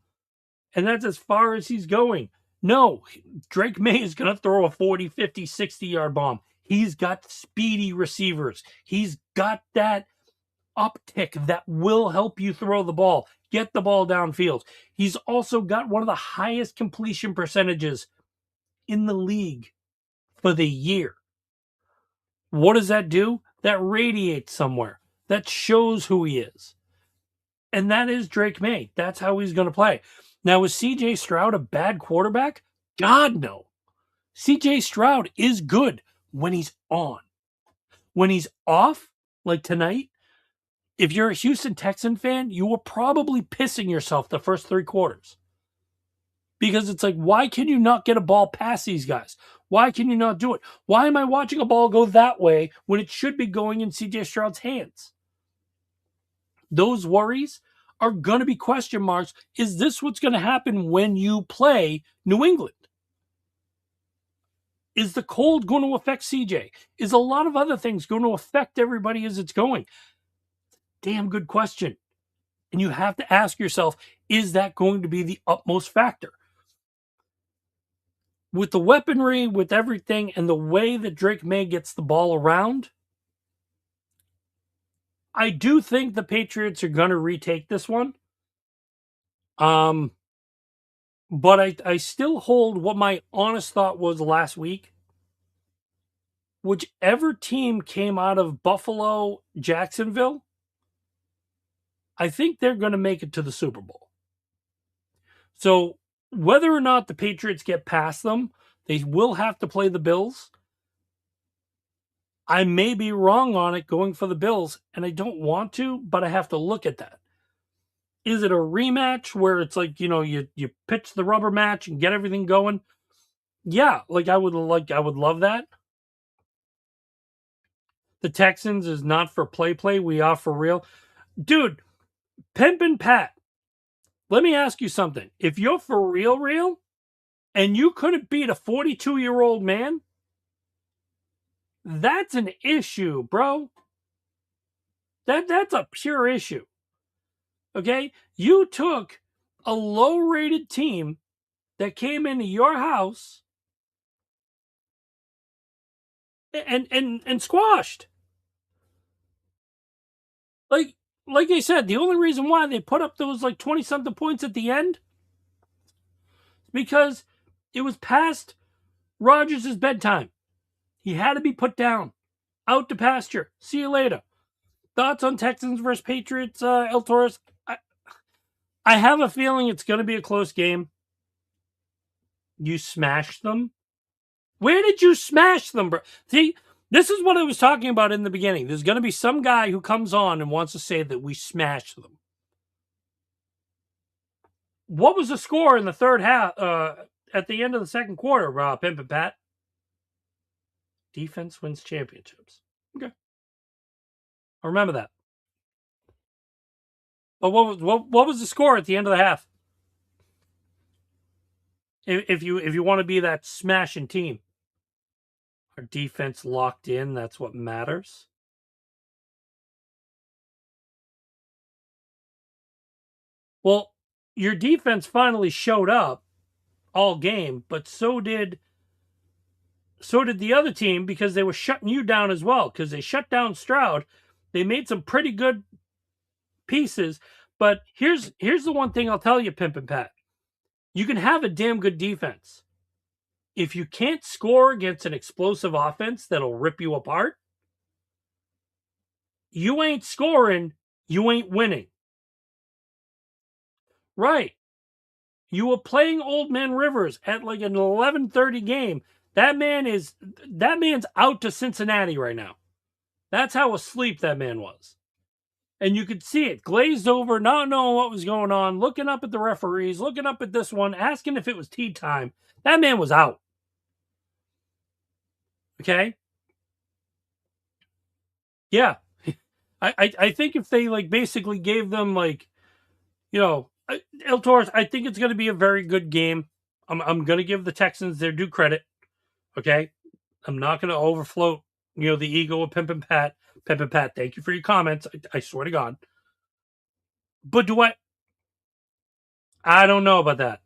Speaker 1: and that's as far as he's going. No, Drake May is going to throw a 40, 50, 60-yard bomb. He's got speedy receivers. He's got that uptick that will help you throw the ball, get the ball downfield. He's also got one of the highest completion percentages in the league for the year. What does that do? That radiates somewhere. That shows who he is. And that is Drake May. That's how he's going to play. Now, is CJ Stroud a bad quarterback? God, no. CJ Stroud is good when he's on. When he's off, like tonight, if you're a Houston Texan fan, you were probably pissing yourself the first 3 quarters. Because it's like, why can you not get a ball past these guys? Why can you not do it? Why am I watching a ball go that way when it should be going in CJ Stroud's hands? Those worries are going to be question marks. Is this what's going to happen when you play New England? Is the cold going to affect CJ? Is a lot of other things going to affect everybody as it's going? Damn good question. And you have to ask yourself, is that going to be the utmost factor? With the weaponry, with everything, and the way that Drake May gets the ball around, I do think the Patriots are going to retake this one. But I still hold what my honest thought was last week. Whichever team came out of Buffalo, Jacksonville, I think they're going to make it to the Super Bowl. So whether or not the Patriots get past them, they will have to play the Bills. I may be wrong on it going for the Bills, and I don't want to, but I have to look at that. Is it a rematch where it's like, you pitch the rubber match and get everything going? Yeah, I would love that. The Texans is not for play. We are for real. Dude, Pimpin' Pat, let me ask you something. If you're for real, and you couldn't beat a 42-year-old man, that's an issue, bro. That's a pure issue. Okay? You took a low-rated team that came into your house and squashed. Like I said, the only reason why they put up those 20-something points at the end because it was past Rodgers' bedtime. He had to be put down. Out to pasture. See you later. Thoughts on Texans versus Patriots, El Torres? I have a feeling it's going to be a close game. You smashed them. Where did you smash them, bro? See, this is what I was talking about in the beginning. There's going to be some guy who comes on and wants to say that we smashed them. What was the score in the third half, at the end of the second quarter, Pimp and Pat? Defense wins championships. Okay. I remember that. But what was the score at the end of the half? If you want to be that smashing team. Our defense locked in, that's what matters. Well, your defense finally showed up all game, but so did the other team because they were shutting you down as well because they shut down Stroud. They made some pretty good pieces, but here's the one thing I'll tell you, Pimp and Pat. You can have a damn good defense. If you can't score against an explosive offense that'll rip you apart, you ain't scoring, you ain't winning. Right. You were playing Old Man Rivers at an 11:30 game. That man's out to Cincinnati right now. That's how asleep that man was. And you could see it, glazed over, not knowing what was going on, looking up at the referees, looking up at this one, asking if it was tea time. That man was out. Okay? Yeah. I think if they basically gave them El Torres, I think it's going to be a very good game. I'm going to give the Texans their due credit. Okay? I'm not going to overfloat, the ego of Pimp and Pat. Pimp and Pat, thank you for your comments. I swear to God. But I don't know about that.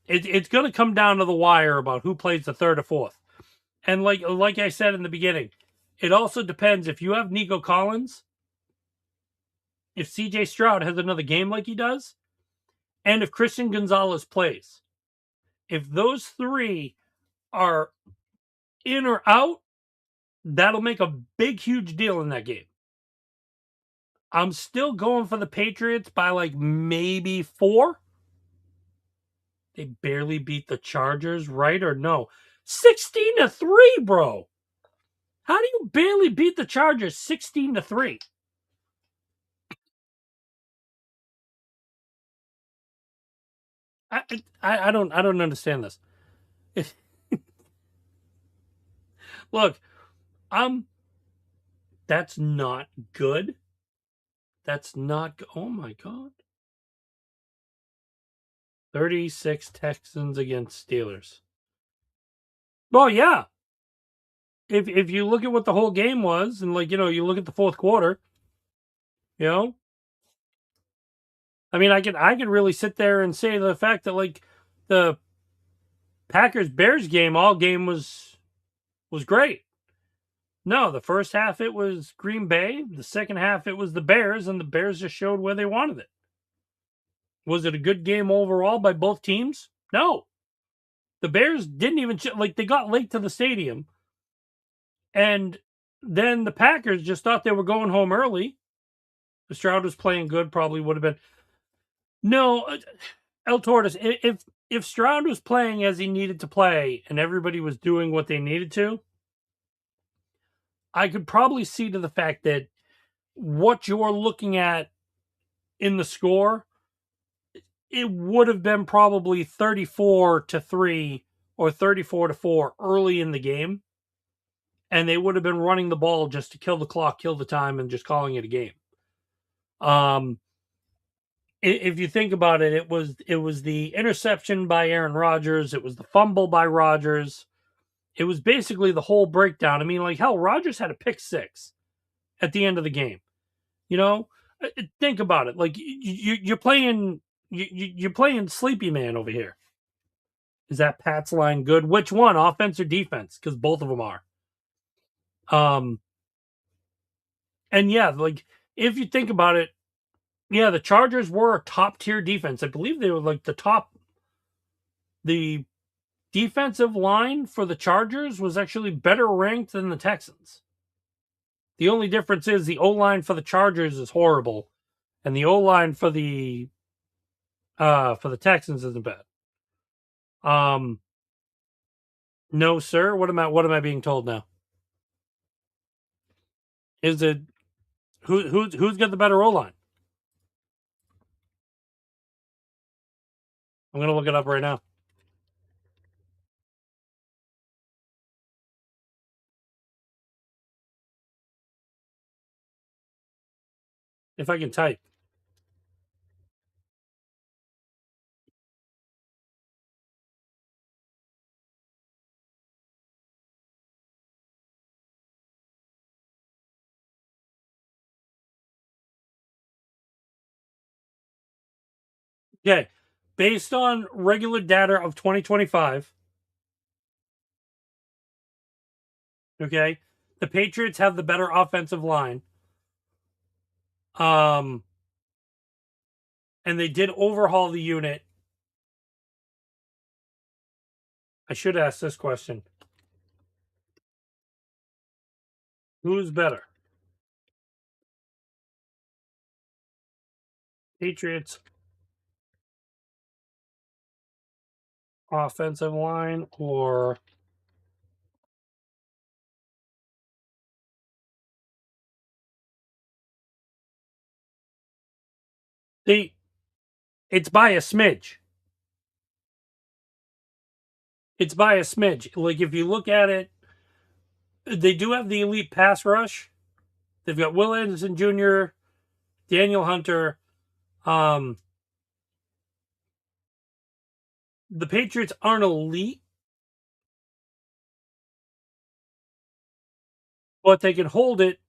Speaker 1: It's going to come down to the wire about who plays the third or fourth. And like I said in the beginning, it also depends if you have Nico Collins, if CJ Stroud has another game like he does, and if Christian Gonzalez plays. If those three are in or out, that'll make a big, huge deal in that game. I'm still going for the Patriots by maybe 4. They barely beat the Chargers, right or no? 16-3, bro. How do you barely beat the Chargers 16-3? I don't understand this. Look, that's not good. That's not. Oh my God. 36 Texans against Steelers. Well, yeah. If you look at what the whole game was, and you look at the fourth quarter, I mean, I could really sit there and say the fact that the Packers Bears game, all game was great. No, the first half it was Green Bay. The second half it was the Bears, and the Bears just showed where they wanted it. Was it a good game overall by both teams? No. The Bears didn't even like they got late to the stadium, and then the Packers just thought they were going home early. The Stroud was playing good, probably would have been. No, El Torres. If Stroud was playing as he needed to play, and everybody was doing what they needed to, I could probably see to the fact that what you're looking at in the score, it would have been probably 34-3 or 34-4 early in the game. And they would have been running the ball just to kill the clock, kill the time, and just calling it a game. If you think about it, it was the interception by Aaron Rodgers. It was the fumble by Rodgers. It was basically the whole breakdown. I mean, like, hell, Rodgers had a pick six at the end of the game. You know, think about it. Like, you're playing Sleepy Man over here. Is that Pat's line good? Which one, offense or defense? Because both of them are. And yeah, like if you think about it, yeah, the Chargers were a top tier defense. I believe they were like the defensive line for the Chargers was actually better ranked than the Texans. The only difference is the O-line for the Chargers is horrible, and the O-line for the Texans isn't bad. No, sir. What am I being told now? Is it who's got the better O-line? I'm gonna look it up right now. If I can type. Okay. Based on regular data of 2025, okay, the Patriots have the better offensive line. And they did overhaul the unit. I should ask this question. Who's better? Patriots offensive line or they it's by a smidge. It's by a smidge. Like if you look at it, they do have the elite pass rush. They've got Will Anderson Jr., Daniel Hunter. The Patriots aren't elite, but they can hold it.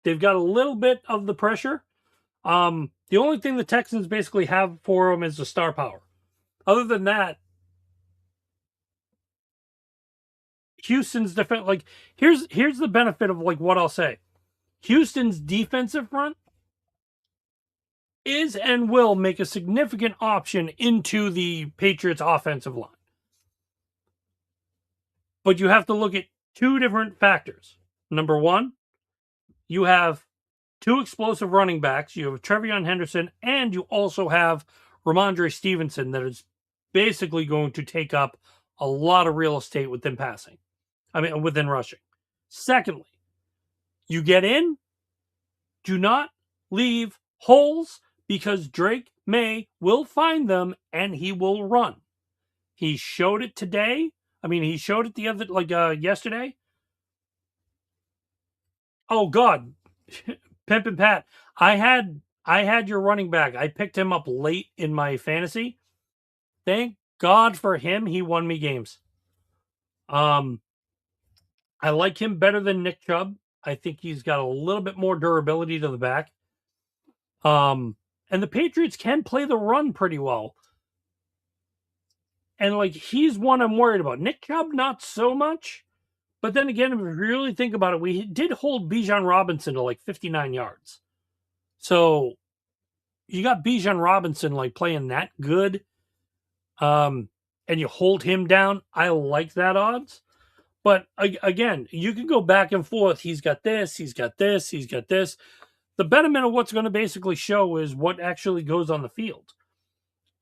Speaker 1: They've got a little bit of the pressure. The only thing the Texans basically have for them is the star power. Other than that, Houston's defense, like here's the benefit of like what I'll say. Houston's defensive front is and will make a significant option into the Patriots offensive line. But you have to look at two different factors. Number one, you have two explosive running backs. You have Trevion Henderson, and you also have Ramondre Stevenson that is basically going to take up a lot of real estate within passing. I mean, within rushing. Secondly, you get in, do not leave holes because Drake May will find them and he will run. He showed it today. I mean, he showed it the other, yesterday. Oh God, Pimp and Pat. I had your running back. I picked him up late in my fantasy. Thank God for him. He won me games. I like him better than Nick Chubb. I think he's got a little bit more durability to the back. And the Patriots can play the run pretty well. And like he's one I'm worried about. Nick Chubb, not so much, But then again, if we really think about it, we did hold Bijan Robinson to like 59 yards. So you got Bijan Robinson like playing that good, and you hold him down. I like that odds. But again, you can go back and forth. He's got this, he's got this, he's got this. The betterment of what's going to basically show is what actually goes on the field.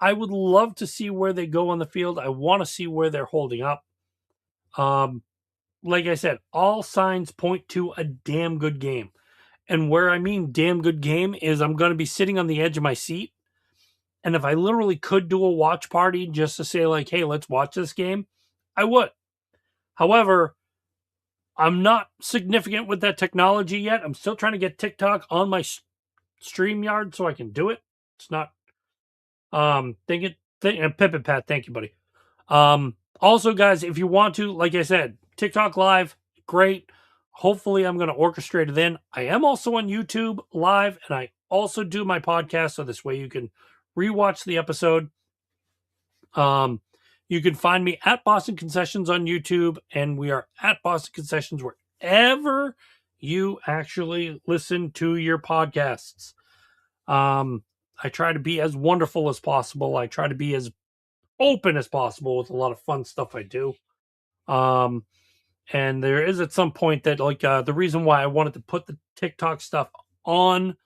Speaker 1: I would love to see where they go on the field. I want to see where they're holding up. Like I said, all signs point to a damn good game. And where I mean damn good game is I'm going to be sitting on the edge of my seat. And if I literally could do a watch party just to say, like, hey, let's watch this game, I would. However, I'm not significant with that technology yet. I'm still trying to get TikTok on my StreamYard so I can do it. It's not and Pippin Pat, thank you, buddy. Also, guys, if you want to, like I said, TikTok live, great. Hopefully I'm going to orchestrate it in. I am also on YouTube live, and I also do my podcast, so this way you can rewatch the episode. You can find me at Boston Concessions on YouTube, and we are at Boston Concessions wherever you actually listen to your podcasts. I try to be as wonderful as possible. I try to be as open as possible with a lot of fun stuff I do. And there is at some point that like the reason why I wanted to put the TikTok stuff on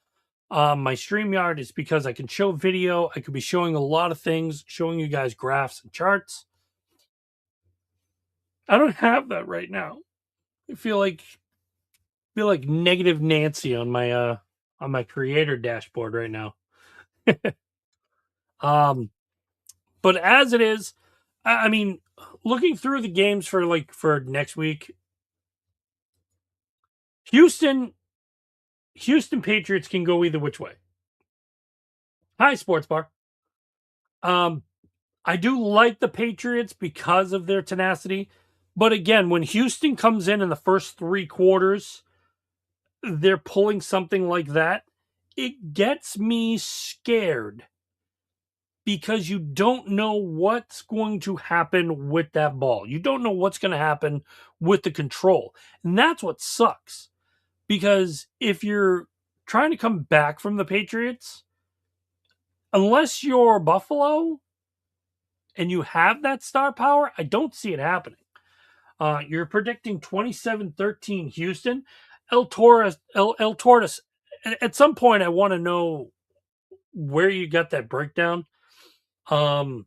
Speaker 1: my StreamYard is because I can show video. I could be showing a lot of things, showing you guys graphs and charts. I don't have that right now. I feel like negative Nancy on my creator dashboard right now. But as it is, I mean, looking through the games for next week, Houston Patriots can go either which way. Hi, Sports Bar. I do like the Patriots because of their tenacity. But again, when Houston comes in the first 3 quarters, they're pulling something like that. It gets me scared because you don't know what's going to happen with that ball. You don't know what's going to happen with the control. And that's what sucks. Because if you're trying to come back from the Patriots, unless you're Buffalo and you have that star power, I don't see it happening. You're predicting 27-13 Houston. El Torres, at some point I want to know where you got that breakdown. And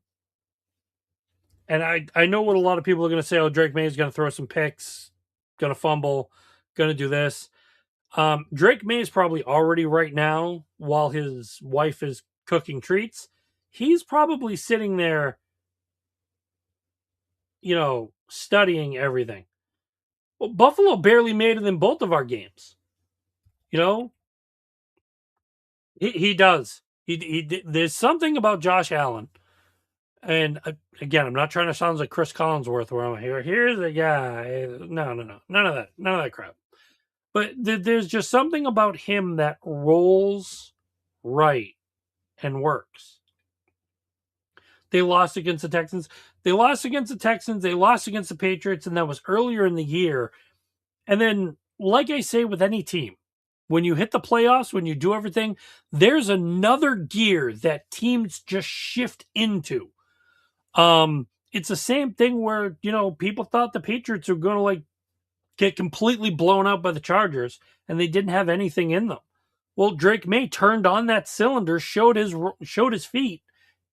Speaker 1: I know what a lot of people are going to say. Oh, Drake May is going to throw some picks, going to fumble, going to do this. Drake May is probably already right now, while his wife is cooking treats, he's probably sitting there, studying everything. Well, Buffalo barely made it in both of our games. He does. He there's something about Josh Allen. And again, I'm not trying to sound like Chris Collinsworth where I'm here. Here's a guy. No. None of that crap. But there's just something about him that rolls right and works. They lost against the Texans. They lost against the Patriots, and that was earlier in the year. And then, like I say with any team, when you hit the playoffs, when you do everything, there's another gear that teams just shift into. It's the same thing where, people thought the Patriots were going to get completely blown out by the Chargers, and they didn't have anything in them. Well, Drake May turned on that cylinder, showed his feet,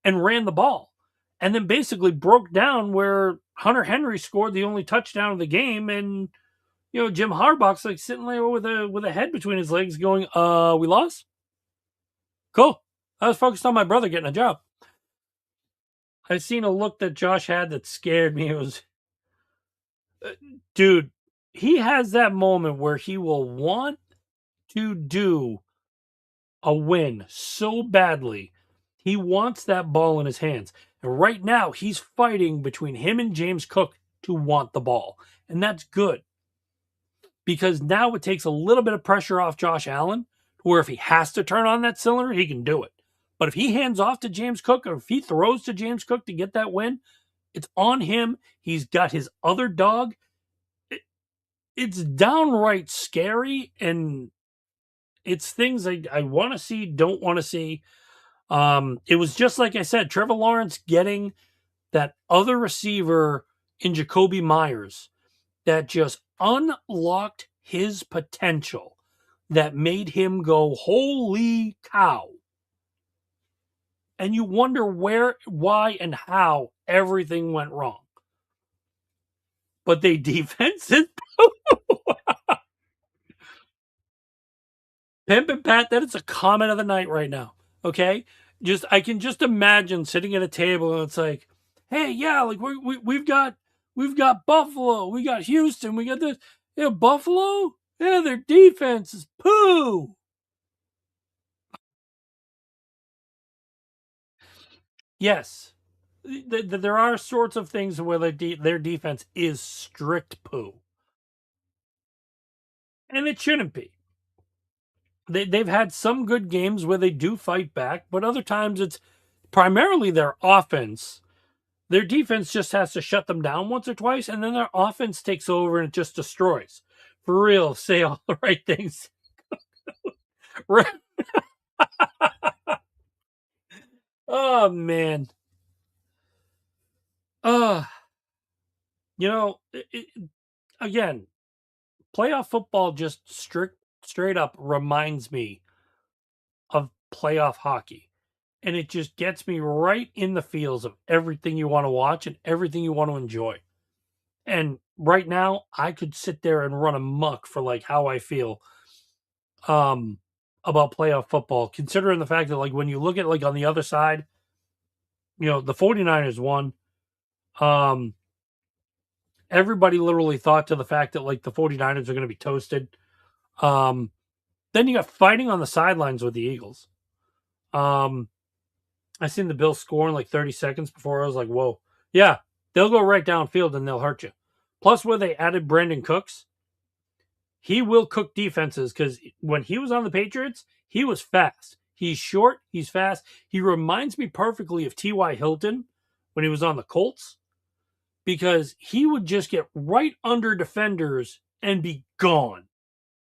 Speaker 1: and ran the ball, and then basically broke down where Hunter Henry scored the only touchdown of the game, and Jim Harbaugh's sitting there with a head between his legs, going, "We lost. Cool. I was focused on my brother getting a job." I seen a look that Josh had that scared me. It was, dude, he has that moment where he will want to do a win so badly. He wants that ball in his hands. And right now, he's fighting between him and James Cook to want the ball. And that's good. Because now it takes a little bit of pressure off Josh Allen, where if he has to turn on that cylinder, he can do it. But if he hands off to James Cook, or if he throws to James Cook to get that win, it's on him. He's got his other dog. it's downright scary, and it's things I want to see, don't want to see. It was just like I said, Trevor Lawrence getting that other receiver in Jacoby Myers that just unlocked his potential, that made him go, holy cow. And you wonder where, why, and how everything went wrong. But they defense is Pimp and Pat, that is a comment of the night right now. Okay? Just I can just imagine sitting at a table and it's like, hey, yeah, like we've got Buffalo, we got Houston, we got this. Yeah, Buffalo? Yeah, their defense is poo. Yes. There are sorts of things where their defense is strict poo. And it shouldn't be. They've had some good games where they do fight back, but other times it's primarily their offense. Their defense just has to shut them down once or twice, and then their offense takes over and it just destroys. For real, say all the right things. Oh man. Uh you know, again, playoff football just straight up reminds me of playoff hockey. And it just gets me right in the feels of everything you want to watch and everything you want to enjoy. And right now, I could sit there and run amok for like how I feel um about playoff football, considering the fact that like when you look at like on the other side, the 49ers won. Um Everybody literally thought to the fact that like the 49ers are going to be toasted. Um then you got fighting on the sidelines with the Eagles. Um I seen the Bills score in like 30 seconds before I was like, whoa. Yeah, they'll go right downfield and they'll hurt you. Plus, where they added Brandon Cooks, he will cook defenses because when he was on the Patriots, he was fast. He's short, he's fast. He reminds me perfectly of T.Y. Hilton when he was on the Colts because he would just get right under defenders and be gone.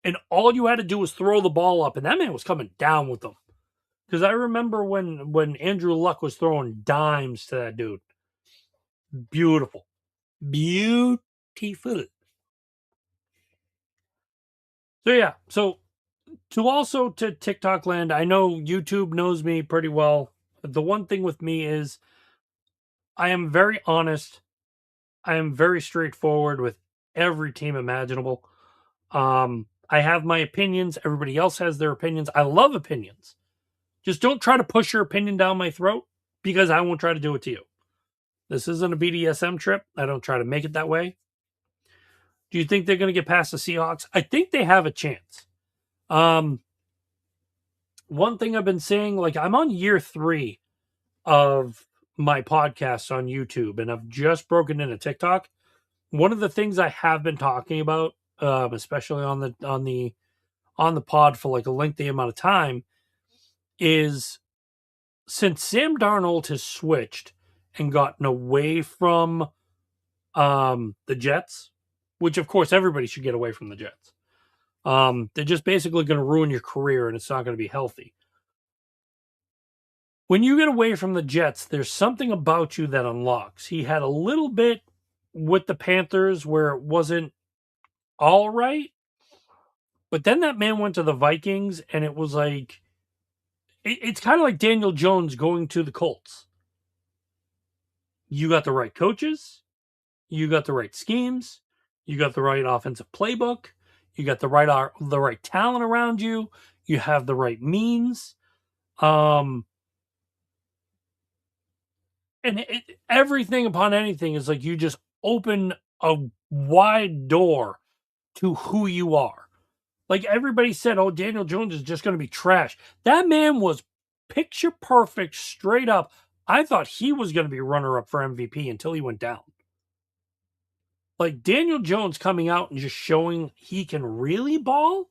Speaker 1: And all you had to do was throw the ball up, and that man was coming down with them. Because I remember when Andrew Luck was throwing dimes to that dude. Beautiful. Beautiful. So yeah, so to TikTok land, I know YouTube knows me pretty well. The one thing with me is I am very honest. I am very straightforward with every team imaginable. I have my opinions. Everybody else has their opinions. I love opinions. Just don't try to push your opinion down my throat because I won't try to do it to you. This isn't a BDSM trip. I don't try to make it that way. Do you think they're going to get past the Seahawks? I think they have a chance. One thing I've been saying, like I'm on year 3 of my podcasts on YouTube, and I've just broken into TikTok. One of the things I have been talking about, especially on the pod for like a lengthy amount of time, is since Sam Darnold has switched and gotten away from the Jets, which of course everybody should get away from the Jets. They're just basically going to ruin your career, and it's not going to be healthy. When you get away from the Jets, there's something about you that unlocks. He had a little bit with the Panthers where it wasn't all right, but then that man went to the Vikings, and it was like it's kind of like Daniel Jones going to the Colts. You got the right coaches, you got the right schemes, you got the right offensive playbook, you got the right talent around you, you have the right means. And everything upon anything is like you just open a wide door to who you are. Like everybody said, oh, Daniel Jones is just going to be trash. That man was picture perfect, straight up. I thought he was going to be runner up for MVP until he went down. Like Daniel Jones coming out and just showing he can really ball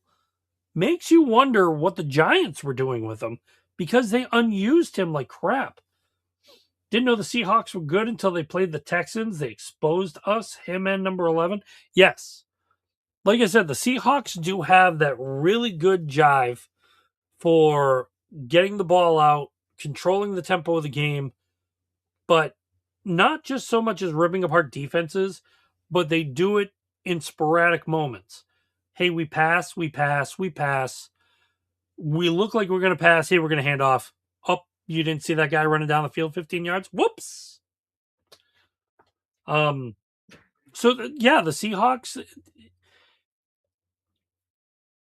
Speaker 1: makes you wonder what the Giants were doing with him because they unused him like crap. Didn't know the Seahawks were good until they played the Texans. They exposed us, him and number 11. Yes. like I said, the Seahawks do have that really good jive for getting the ball out, controlling the tempo of the game, but not just so much as ripping apart defenses, but they do it in sporadic moments. Hey, we pass, we pass, we pass. We look like we're going to pass. Hey, we're going to hand off. Oh, you didn't see that guy running down the field 15 yards? Whoops. Yeah, the Seahawks,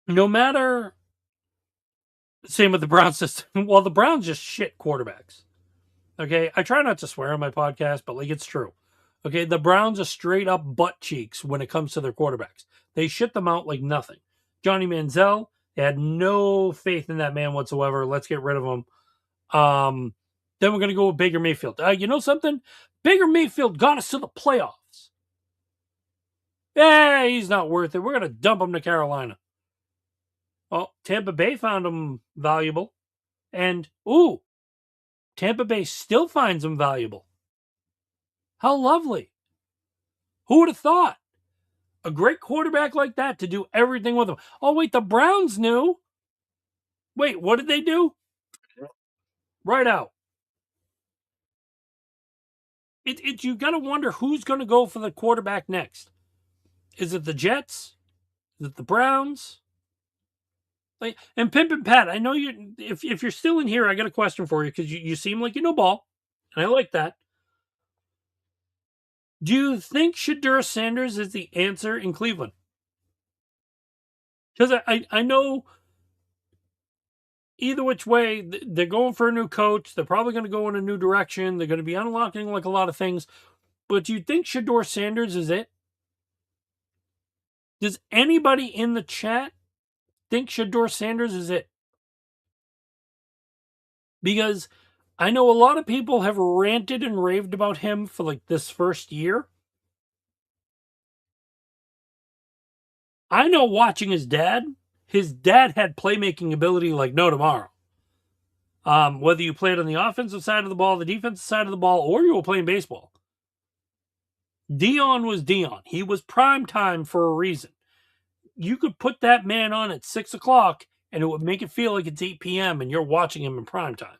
Speaker 1: no matter, same with the Browns system. Well, the Browns just shit quarterbacks. Okay, I try not to swear on my podcast, but like it's true. Okay, the Browns are straight up butt cheeks when it comes to their quarterbacks. They shit them out like nothing. Johnny Manziel, they had no faith in that man whatsoever. Let's get rid of him. Then we're gonna go with Baker Mayfield. You know something? Baker Mayfield got us to the playoffs. Yeah, he's not worth it. We're gonna dump him to Carolina. Well, Tampa Bay found him valuable, and Tampa Bay still finds him valuable. How lovely. Who would have thought? A great quarterback like that to do everything with him. Oh, wait, the Browns knew. Wait, what did they do? Right out. You got to wonder who's going to go for the quarterback next. Is it the Jets? Is it the Browns? Like, and Pimp and Pat, I know you. If you're still in here, I got a question for you because you seem like you know ball, and I like that. Do you think Shedeur Sanders is the answer in Cleveland? Because I know either which way, they're going for a new coach. They're probably going to go in a new direction. They're going to be unlocking like a lot of things. But do you think Shedeur Sanders is it? Does anybody in the chat think Shedeur Sanders is it? Because I know a lot of people have ranted and raved about him for like this first year. I know watching his dad had playmaking ability like no tomorrow. Whether you played on the offensive side of the ball, the defensive side of the ball, or you were playing baseball. Dion was Dion. He was prime time for a reason. You could put that man on at 6 o'clock and it would make it feel like it's 8 p.m. and you're watching him in prime time.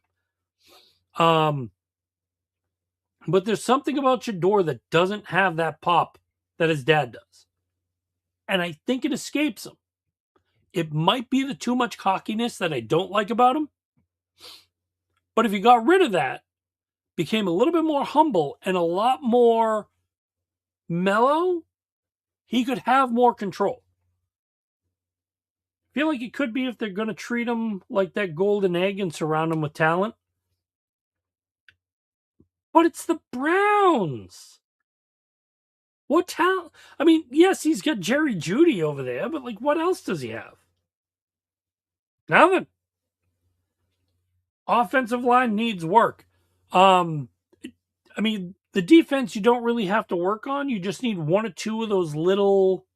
Speaker 1: But there's something about Shedeur that doesn't have that pop that his dad does. And I think it escapes him. It might be the too much cockiness that I don't like about him. But if he got rid of that, became a little bit more humble and a lot more mellow, he could have more control. I feel like it could be if they're going to treat him like that golden egg and surround him with talent. But it's the Browns. What talent? I mean, yes, he's got Jerry Jeudy over there, but like, what else does he have? Nothing. Offensive line needs work. I mean, the defense you don't really have to work on. You just need one or two of those little,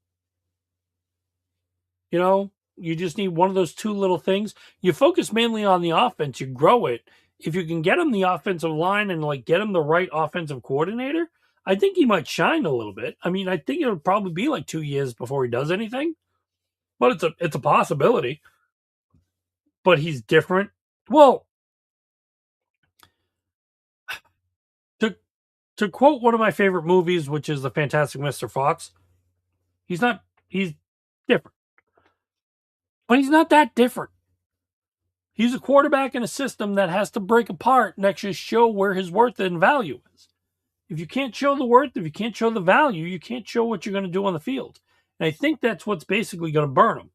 Speaker 1: you just need one of those two little things. You focus mainly on the offense, you grow it. If you can get him the offensive line and like get him the right offensive coordinator, I think he might shine a little bit. I mean, I think it'll probably be like 2 years before he does anything, but it's a possibility. But he's different. Well, to quote one of my favorite movies, which is The Fantastic Mr. Fox, he's different. But he's not that different. He's a quarterback in a system that has to break apart and actually show where his worth and value is. If you can't show the worth, if you can't show the value, you can't show what you're going to do on the field. And I think that's what's basically going to burn them.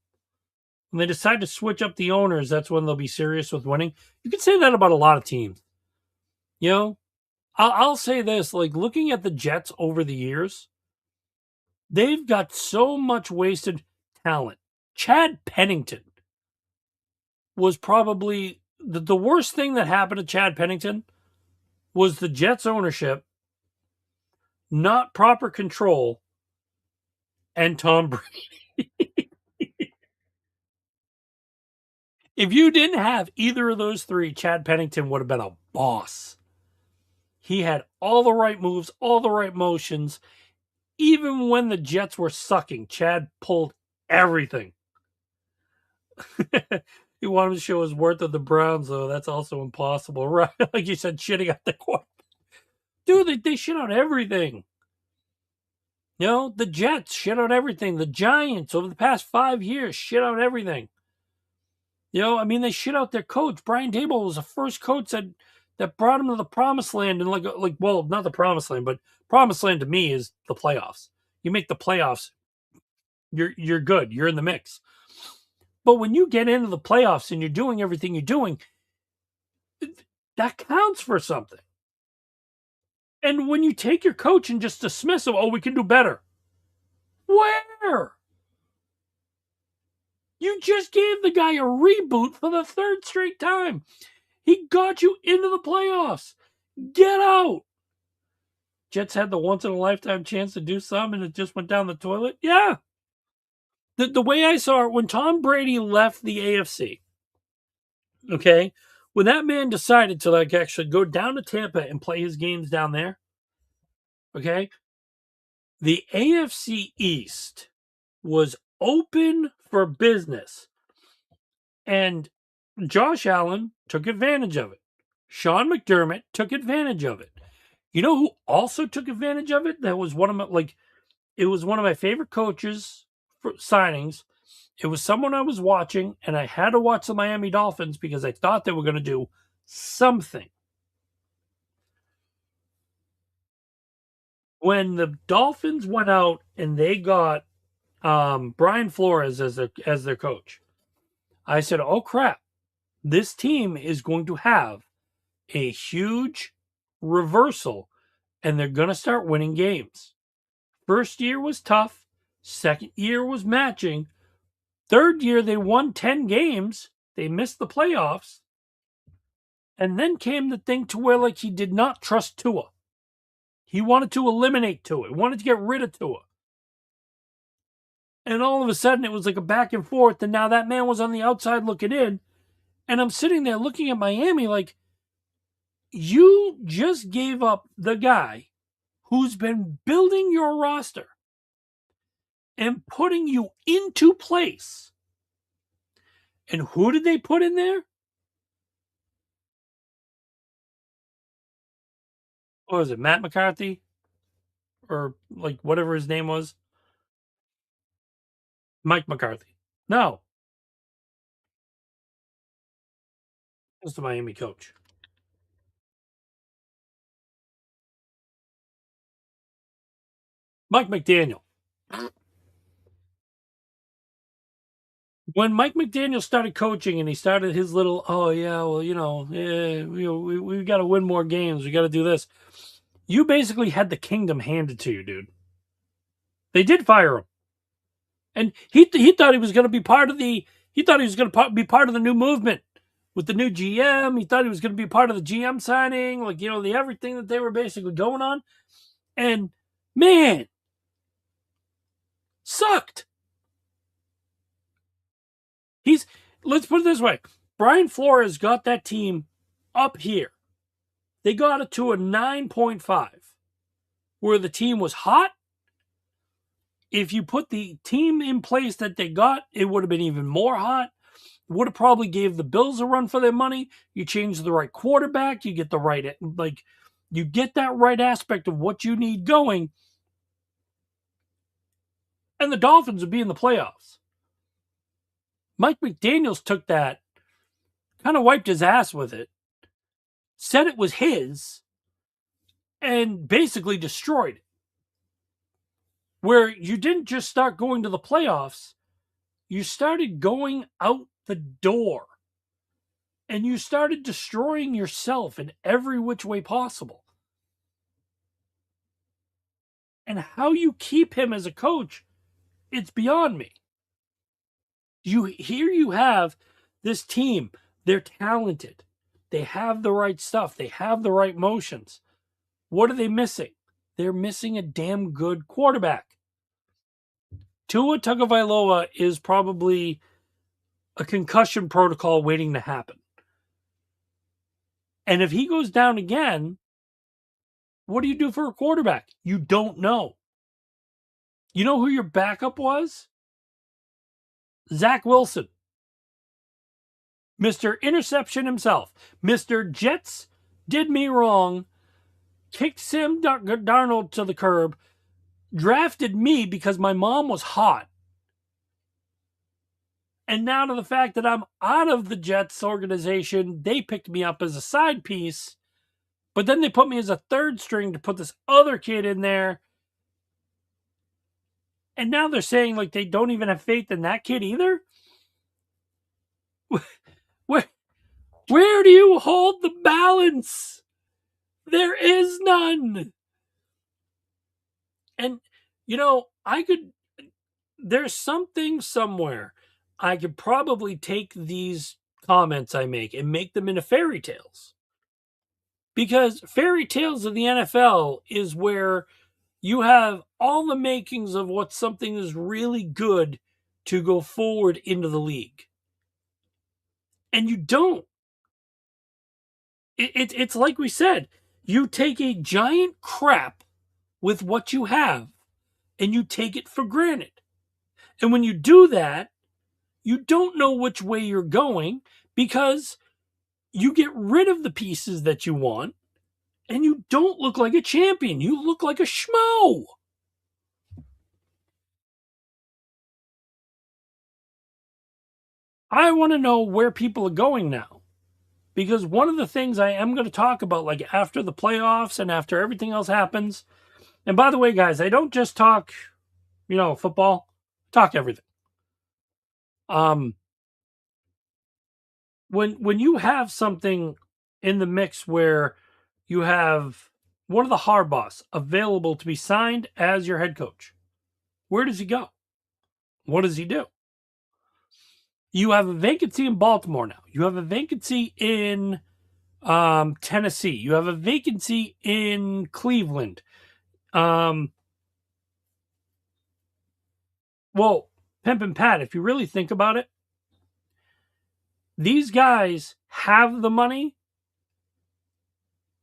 Speaker 1: When they decide to switch up the owners, that's when they'll be serious with winning. You can say that about a lot of teams. I'll say this, like looking at the Jets over the years, they've got so much wasted talent. Chad Pennington was probably the worst thing that happened to Chad Pennington was the Jets ownership, not proper control, and Tom Brady. If you didn't have either of those three, Chad Pennington would have been a boss. He had all the right moves, all the right motions. Even when the Jets were sucking, Chad pulled everything. He wanted to show his worth of the Browns, though. That's also impossible, right? Like you said, shitting at the quarterback. Dude, they shit on everything. You know, the Jets shit on everything. The Giants, over the past 5 years, shit on everything. You know, I mean, they shit out their coach. Brian Daboll was the first coach that brought him to the promised land. And well, not the promised land, but promised land to me is the playoffs. You make the playoffs, you're good. You're in the mix. But when you get into the playoffs and you're doing everything you're doing, that counts for something. And when you take your coach and just dismiss him, oh, we can do better. Where? You just gave the guy a reboot for the third straight time. He got you into the playoffs. Get out. Jets had the once in a lifetime chance to do something and it just went down the toilet. Yeah. The way I saw it, when Tom Brady left the AFC, okay, when that man decided to actually go down to Tampa and play his games down there, okay, the AFC East was open for business. And Josh Allen took advantage of it. Sean McDermott took advantage of it. You know who also took advantage of it? That was one of my it was one of my favorite coaches for signings. It was someone I was watching, and I had to watch the Miami Dolphins because I thought they were going to do something. When the Dolphins went out and they got Brian Flores as their coach, I said, "Oh crap! This team is going to have a huge reversal, and they're going to start winning games." First year was tough. Second year was matching. Third year, they won 10 games. They missed the playoffs. And then came the thing to where, he did not trust Tua. He wanted to eliminate Tua. He wanted to get rid of Tua. And all of a sudden, it was like a back and forth. And now that man was on the outside looking in. And I'm sitting there looking at Miami like, you just gave up the guy who's been building your roster and putting you into place. And who did they put in there? What was it, Matt McCarthy? Or whatever his name was? Mike McCarthy. No. It was the Miami coach. Mike McDaniel. When Mike McDaniel started coaching and he started his little, oh yeah, well, we got to win more games. We got to do this. You basically had the kingdom handed to you, dude. They did fire him. And he thought he was going to be part of the, he thought he was going to be part of the new movement with the new GM. He thought he was going to be part of the GM signing, the everything that they were basically going on. And man, sucked. Let's put it this way. Brian Flores got that team up here. They got it to a 9.5, where the team was hot. If you put the team in place that they got, it would have been even more hot. Would have probably gave the Bills a run for their money. You change the right quarterback. You get the right, you get that right aspect of what you need going. And the Dolphins would be in the playoffs. Mike McDaniels took that, kind of wiped his ass with it, said it was his, and basically destroyed it. Where you didn't just start going to the playoffs, you started going out the door. And you started destroying yourself in every which way possible. And how you keep him as a coach, it's beyond me. Here you have this team. They're talented. They have the right stuff. They have the right motions. What are they missing? They're missing a damn good quarterback. Tua Tagovailoa is probably a concussion protocol waiting to happen. And if he goes down again, what do you do for a quarterback? You don't know. You know who your backup was? Zach Wilson, Mr. Interception himself, Mr. Jets did me wrong, kicked Sam Darnold to the curb, drafted me because my mom was hot. And now to the fact that I'm out of the Jets organization, they picked me up as a side piece, but then they put me as a third string to put this other kid in there. And now they're saying like they don't even have faith in that kid either. Where, where do you hold the balance? There is none. And, you know, there's something somewhere. I could probably take these comments I make and make them into fairy tales. Because fairy tales of the NFL is where you have all the makings of what something is really good to go forward into the league. And you don't. It's like we said, you take a giant crap with what you have and you take it for granted. And when you do that, you don't know which way you're going because you get rid of the pieces that you want and you don't look like a champion. You look like a schmo. I want to know where people are going now. Because one of the things I am going to talk about, like after the playoffs and after everything else happens, and by the way, guys, I don't just talk, football, I talk everything. When you have something in the mix where you have one of the Harbaughs available to be signed as your head coach, where does he go? What does he do? You have a vacancy in Baltimore now. You have a vacancy in Tennessee. You have a vacancy in Cleveland. Well, Pimp and Pat, if you really think about it, these guys have the money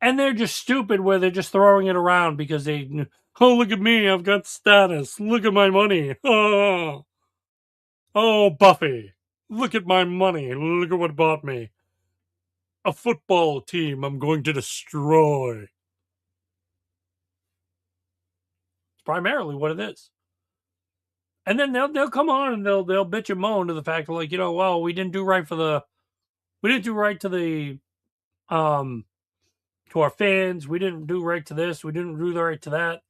Speaker 1: and they're just stupid where they're just throwing it around because oh, look at me, I've got status. Look at my money. Oh, Buffy, look at my money. Look at what bought me. A football team I'm going to destroy. It's primarily what it is. And then they'll come on and they'll bitch and moan to the fact of like, well, we didn't do right to the to our fans. We didn't do right to this. We didn't do right to that.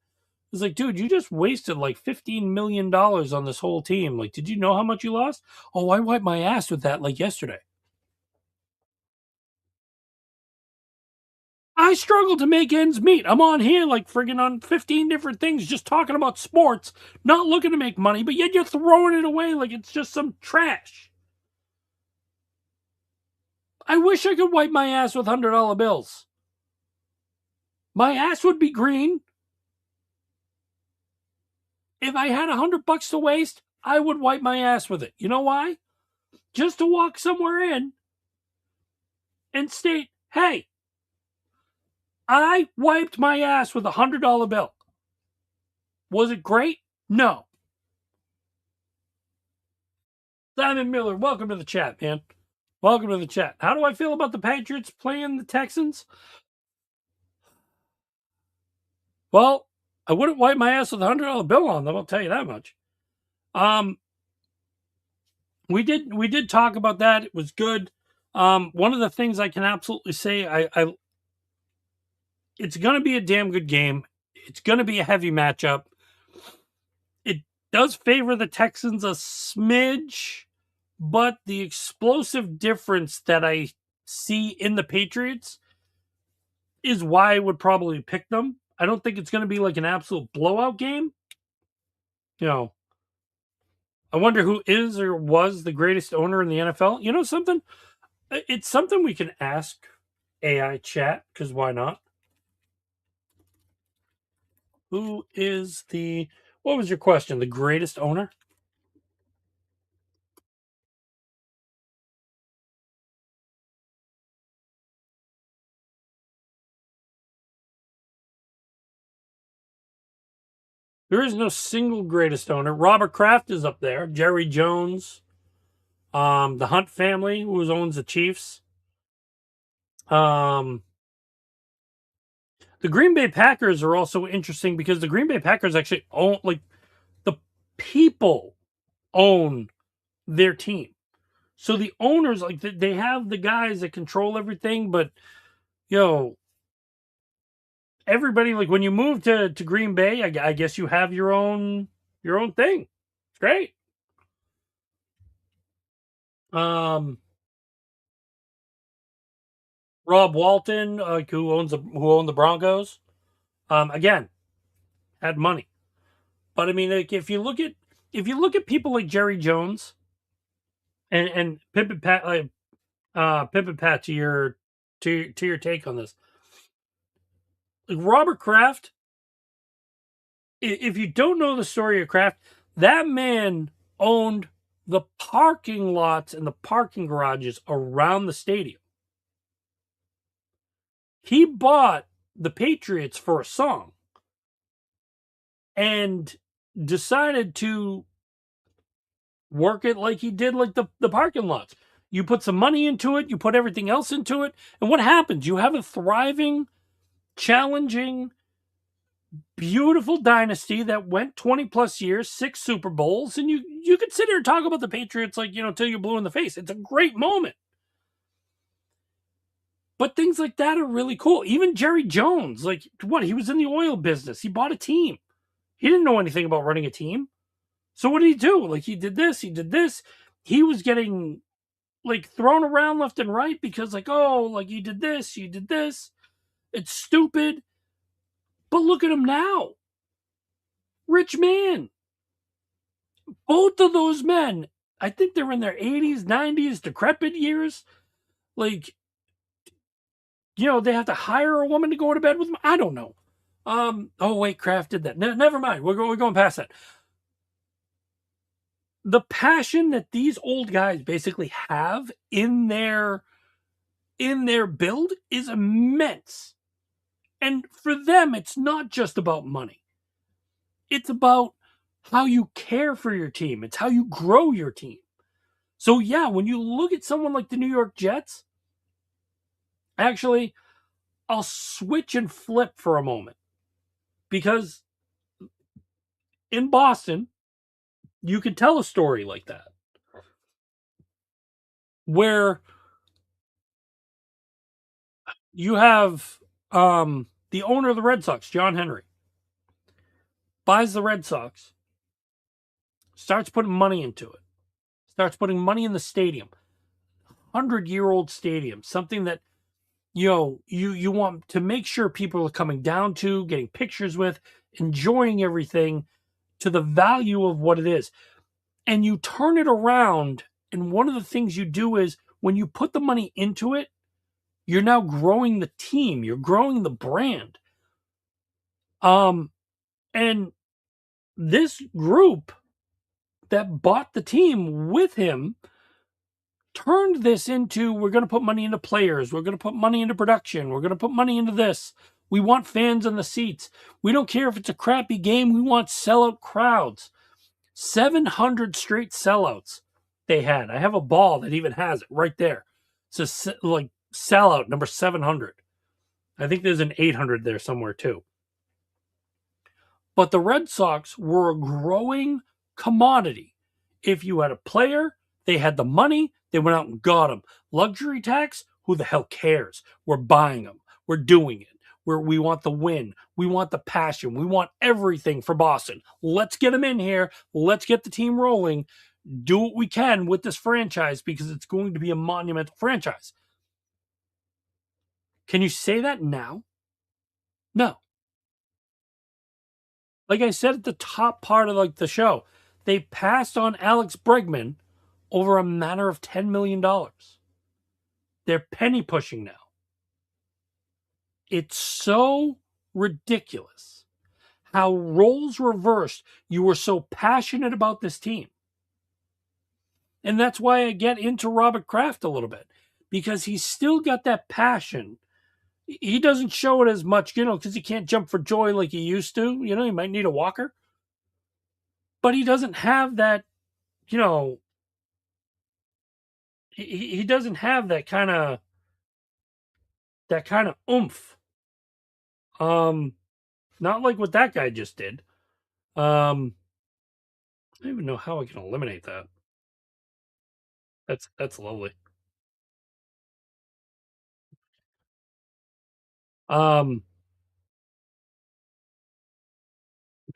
Speaker 1: It's like, dude, you just wasted like $15 million on this whole team. Like, did you know how much you lost? Oh, I wiped my ass with that like yesterday. I struggle to make ends meet. I'm on here like friggin' on 15 different things just talking about sports, not looking to make money, but yet you're throwing it away like it's just some trash. I wish I could wipe my ass with $100 bills. My ass would be green. If I had $100 to waste, I would wipe my ass with it. You know why? Just to walk somewhere in and state, hey, I wiped my ass with $100 bill. Was it great? No. Simon Miller, welcome to the chat, man. Welcome to the chat. How do I feel about the Patriots playing the Texans? Well, I wouldn't wipe my ass with $100 bill on them, I'll tell you that much. We did talk about that. It was good. One of the things I can absolutely say, it's going to be a damn good game. It's going to be a heavy matchup. It does favor the Texans a smidge, but the explosive difference that I see in the Patriots is why I would probably pick them. I don't think it's going to be like an absolute blowout game. I wonder who is or was the greatest owner in the NFL. You know something? It's something we can ask AI chat, because why not? Who is what was your question? The greatest owner? There is no single greatest owner. Robert Kraft is up there. Jerry Jones. The Hunt family, who owns the Chiefs. Um, the Green Bay Packers are also interesting because the Green Bay Packers actually own, like, the people own their team. So the owners, like, they have the guys that control everything, but yo, everybody, like, when you move to Green Bay, I guess you have your own thing. It's great. Um, Rob Walton, who owned the Broncos, again had money, but I mean, like, if you look at people like Jerry Jones and Pip and Pat, Pip and Pat, to your take on this, like Robert Kraft. If you don't know the story of Kraft, that man owned the parking lots and the parking garages around the stadium. He bought the Patriots for a song and decided to work it like he did, like the parking lots. You put some money into it, you put everything else into it, and what happens? You have a thriving, challenging, beautiful dynasty that went 20 plus years, 6 Super Bowls, and you could sit here and talk about the Patriots like, till you're blue in the face. It's a great moment. But things like that are really cool. Even Jerry Jones, like, what? He was in the oil business. He bought a team. He didn't know anything about running a team. So what did he do? Like, he did this, he did this. He was getting, like, thrown around left and right because, like, oh, like, you did this, you did this. It's stupid. But look at him now. Rich man. Both of those men, I think they're in their 80s, 90s, decrepit years. Like, they have to hire a woman to go to bed with them. I don't know. Oh wait, Kraft did that. Never mind. We're going past that. The passion that these old guys basically have in their build is immense. And for them, it's not just about money. It's about how you care for your team. It's how you grow your team. So yeah, when you look at someone like the New York Jets, actually, I'll switch and flip for a moment because in Boston, you can tell a story like that where you have the owner of the Red Sox, John Henry, buys the Red Sox, starts putting money into it, starts putting money in the stadium, 100-year-old stadium, something that you want to make sure people are coming down to, getting pictures with, enjoying everything to the value of what it is. And you turn it around, and one of the things you do is when you put the money into it, you're now growing the team, you're growing the brand. And this group that bought the team with him turned this into, we're going to put money into players, we're going to put money into production, we're going to put money into this. We want fans in the seats. We don't care if it's a crappy game, we want sellout crowds. 700 straight sellouts they had. I have a ball that even has it right there. It's like sellout number 700. I think there's an 800 there somewhere too. But the Red Sox were a growing commodity. If you had a player, they had the money, they went out and got them. Luxury tax, who the hell cares? We're buying them. We're doing it. We want the win. We want the passion. We want everything for Boston. Let's get them in here. Let's get the team rolling. Do what we can with this franchise because it's going to be a monumental franchise. Can you say that now? No. Like I said at the top part of the show, they passed on Alex Bregman over a matter of $10 million. They're penny pushing now. It's so ridiculous how roles reversed. You were so passionate about this team. And that's why I get into Robert Kraft a little bit, because he's still got that passion. He doesn't show it as much, because he can't jump for joy like he used to. He might need a walker. But he doesn't have that, he doesn't have that kind of oomph. Not like what that guy just did. I don't even know how I can eliminate that. That's lovely. Um,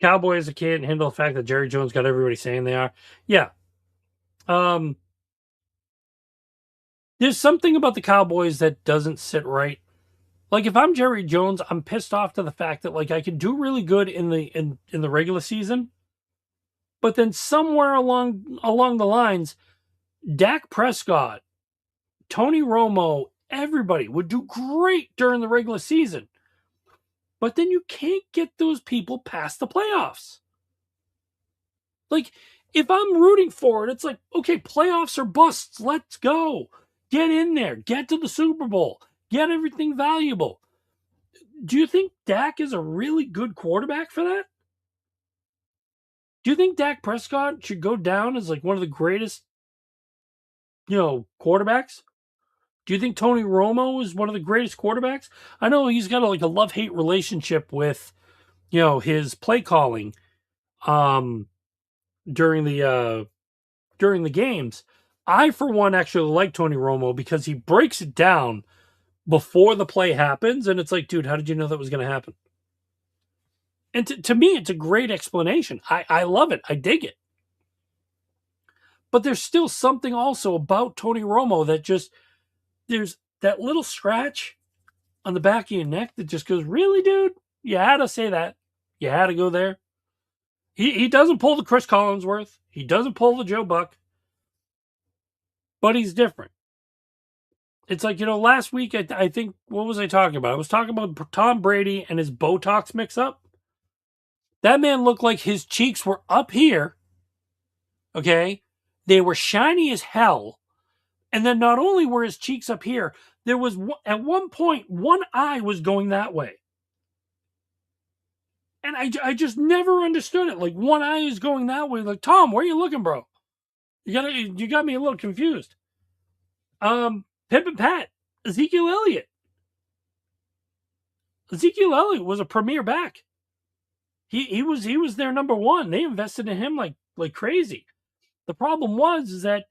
Speaker 1: Cowboys can't handle the fact that Jerry Jones got everybody saying they are. Yeah. Um, there's something about the Cowboys that doesn't sit right. Like if I'm Jerry Jones, I'm pissed off to the fact that like I can do really good in the regular season, but then somewhere along the lines, Dak Prescott, Tony Romo, everybody would do great during the regular season. But then you can't get those people past the playoffs. Like, if I'm rooting for it, it's like, okay, playoffs or busts. Let's go. Get in there. Get to the Super Bowl. Get everything valuable. Do you think Dak is a really good quarterback for that? Do you think Dak Prescott should go down as like one of the greatest, quarterbacks? Do you think Tony Romo is one of the greatest quarterbacks? I know he's got a love-hate relationship with, his play calling um during the games. I, for one, actually like Tony Romo because he breaks it down before the play happens, and it's like, dude, how did you know that was going to happen? And to me, it's a great explanation. I love it. I dig it. But there's still something also about Tony Romo that just there's that little scratch on the back of your neck that just goes, really, dude? You had to say that. You had to go there. He doesn't pull the Chris Collinsworth. He doesn't pull the Joe Buck, but he's different. It's like, last week, I think, what was I talking about? I was talking about Tom Brady and his Botox mix up. That man looked like his cheeks were up here. Okay. They were shiny as hell. And then not only were his cheeks up here, there was at one point, one eye was going that way. And I just never understood it. Like one eye is going that way. Like, Tom, where are you looking, bro? You got me a little confused. Pip and Pat, Ezekiel Elliott. Ezekiel Elliott was a premier back. He was their number one. They invested in him like crazy. The problem was is that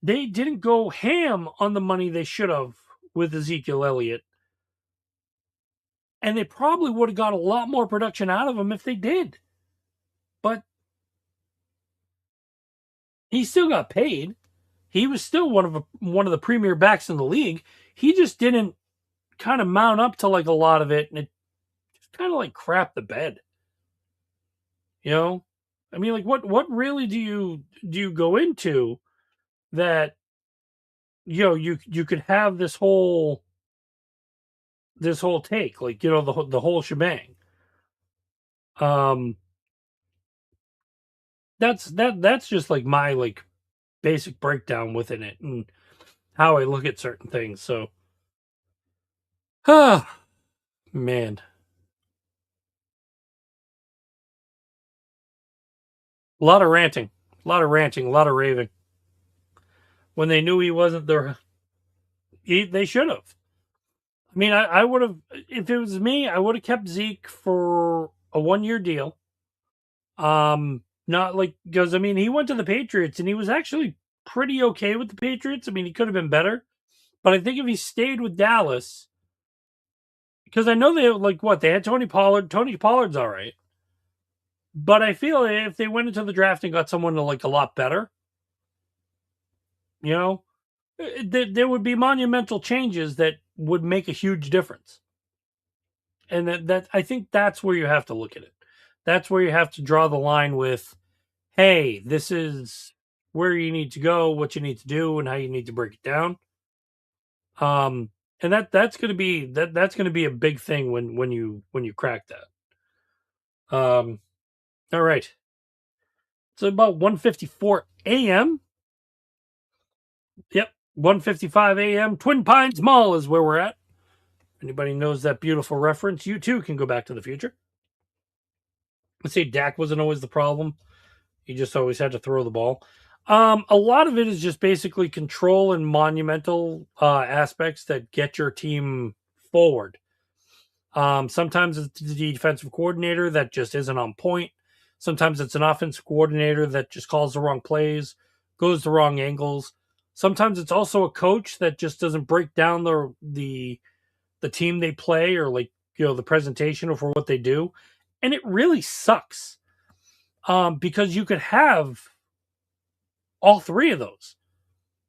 Speaker 1: they didn't go ham on the money they should have with Ezekiel Elliott. And they probably would have got a lot more production out of him if they did. But he still got paid. He was still one of the premier backs in the league. He just didn't kind of mount up to like a lot of it, and it just kind of like crap the bed. I mean, like what really do you go into that you could have this whole take, like, the whole shebang. um that's just like my like basic breakdown within it and how I look at certain things. So ah man, a lot of ranting, a lot of raving when they knew he wasn't there. They should have. I mean, I would have, if it was me, I would have kept Zeke for a 1-year deal. Not like, because I mean, he went to the Patriots and he was actually pretty okay with the Patriots. I mean, he could have been better, but I think if he stayed with Dallas, because I know they like what they had Tony Pollard. Tony Pollard's all right, but I feel if they went into the draft and got someone like a lot better, you know, there would be monumental changes that would make a huge difference. And that I think that's where you have to look at it. That's where you have to draw the line with, hey, this is where you need to go, what you need to do, and how you need to break it down. And that's going to be that's going to be a big thing when you crack that. All right. It's about 1:54 a.m. Yep, 1:55 a.m. Twin Pines Mall is where we're at. Anybody knows that beautiful reference, you too can go back to the future. Let's say Dak wasn't always the problem. He just always had to throw the ball. A lot of it is just basically control and monumental aspects that get your team forward. Sometimes it's the defensive coordinator that just isn't on point. Sometimes it's an offensive coordinator that just calls the wrong plays, goes the wrong angles. Sometimes it's also a coach that just doesn't break down the team they play, or like, the presentation for what they do, and it really sucks. Because you could have all three of those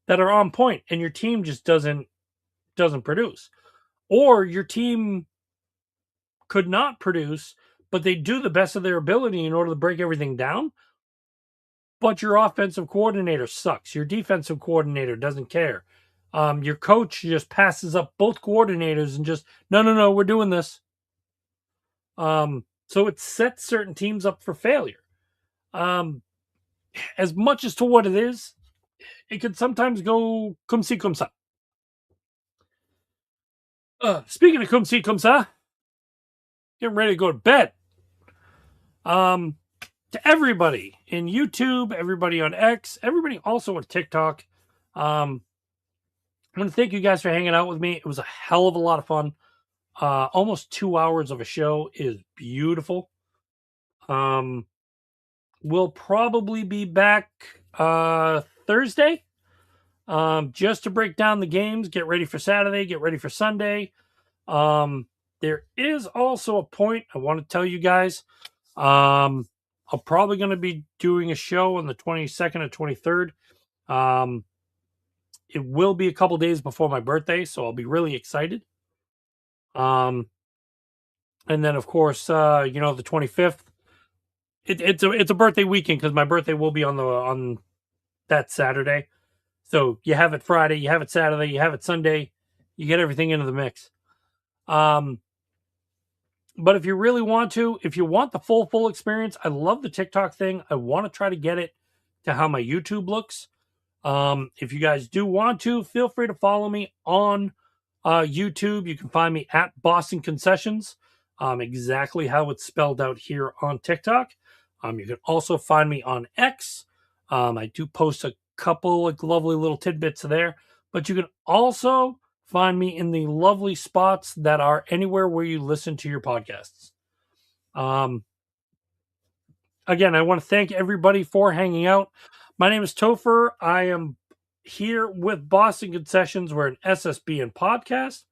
Speaker 1: that are on point, and your team just doesn't produce, or your team could not produce, but they do the best of their ability in order to break everything down. But your offensive coordinator sucks. Your defensive coordinator doesn't care. Your coach just passes up both coordinators and just, no, no, no, we're doing this. So it sets certain teams up for failure. As much as to what it is, it could sometimes go cum si cum sa. Speaking of cum si cum sa, getting ready to go to bed. To everybody in YouTube, everybody on X, everybody also on TikTok, I want to thank you guys for hanging out with me. It was a hell of a lot of fun. Almost 2 hours of a show is beautiful. We'll probably be back Thursday, just to break down the games, get ready for Saturday, get ready for Sunday. There is also a point I want to tell you guys. I'm probably going to be doing a show on the 22nd and 23rd. It will be a couple days before my birthday, so I'll be really excited. And then, of course, the 25th. It's a birthday weekend because my birthday will be on that Saturday. So you have it Friday, you have it Saturday, you have it Sunday. You get everything into the mix. But if you really want to, if you want the full experience, I love the TikTok thing. I want to try to get it to how my YouTube looks. If you guys do want to, feel free to follow me on YouTube. You can find me at Boston Concessions, exactly how it's spelled out here on TikTok. You can also find me on X. I do post a couple like lovely little tidbits there, but you can also find me in the lovely spots that are anywhere where you listen to your podcasts. Again, I want to thank everybody for hanging out. My name is Topher. I am here with Boston Concessions. We're an SSBN podcast.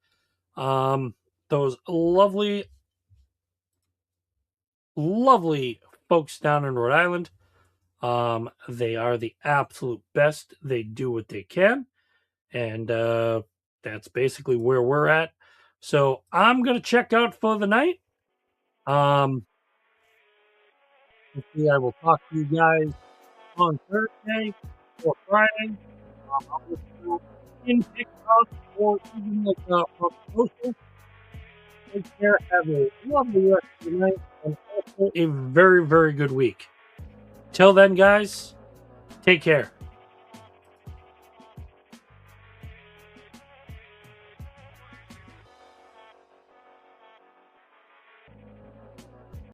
Speaker 1: Those lovely folks down in Rhode Island. They are the absolute best. They do what they can. And that's basically where we're at. So I'm going to check out for the night. Hopefully I will talk to you guys on Thursday or Friday. I'll let you know in TikTok or even like on social. Take care. Have a lovely rest of the night and also a very, very good week. Till then, guys, take care.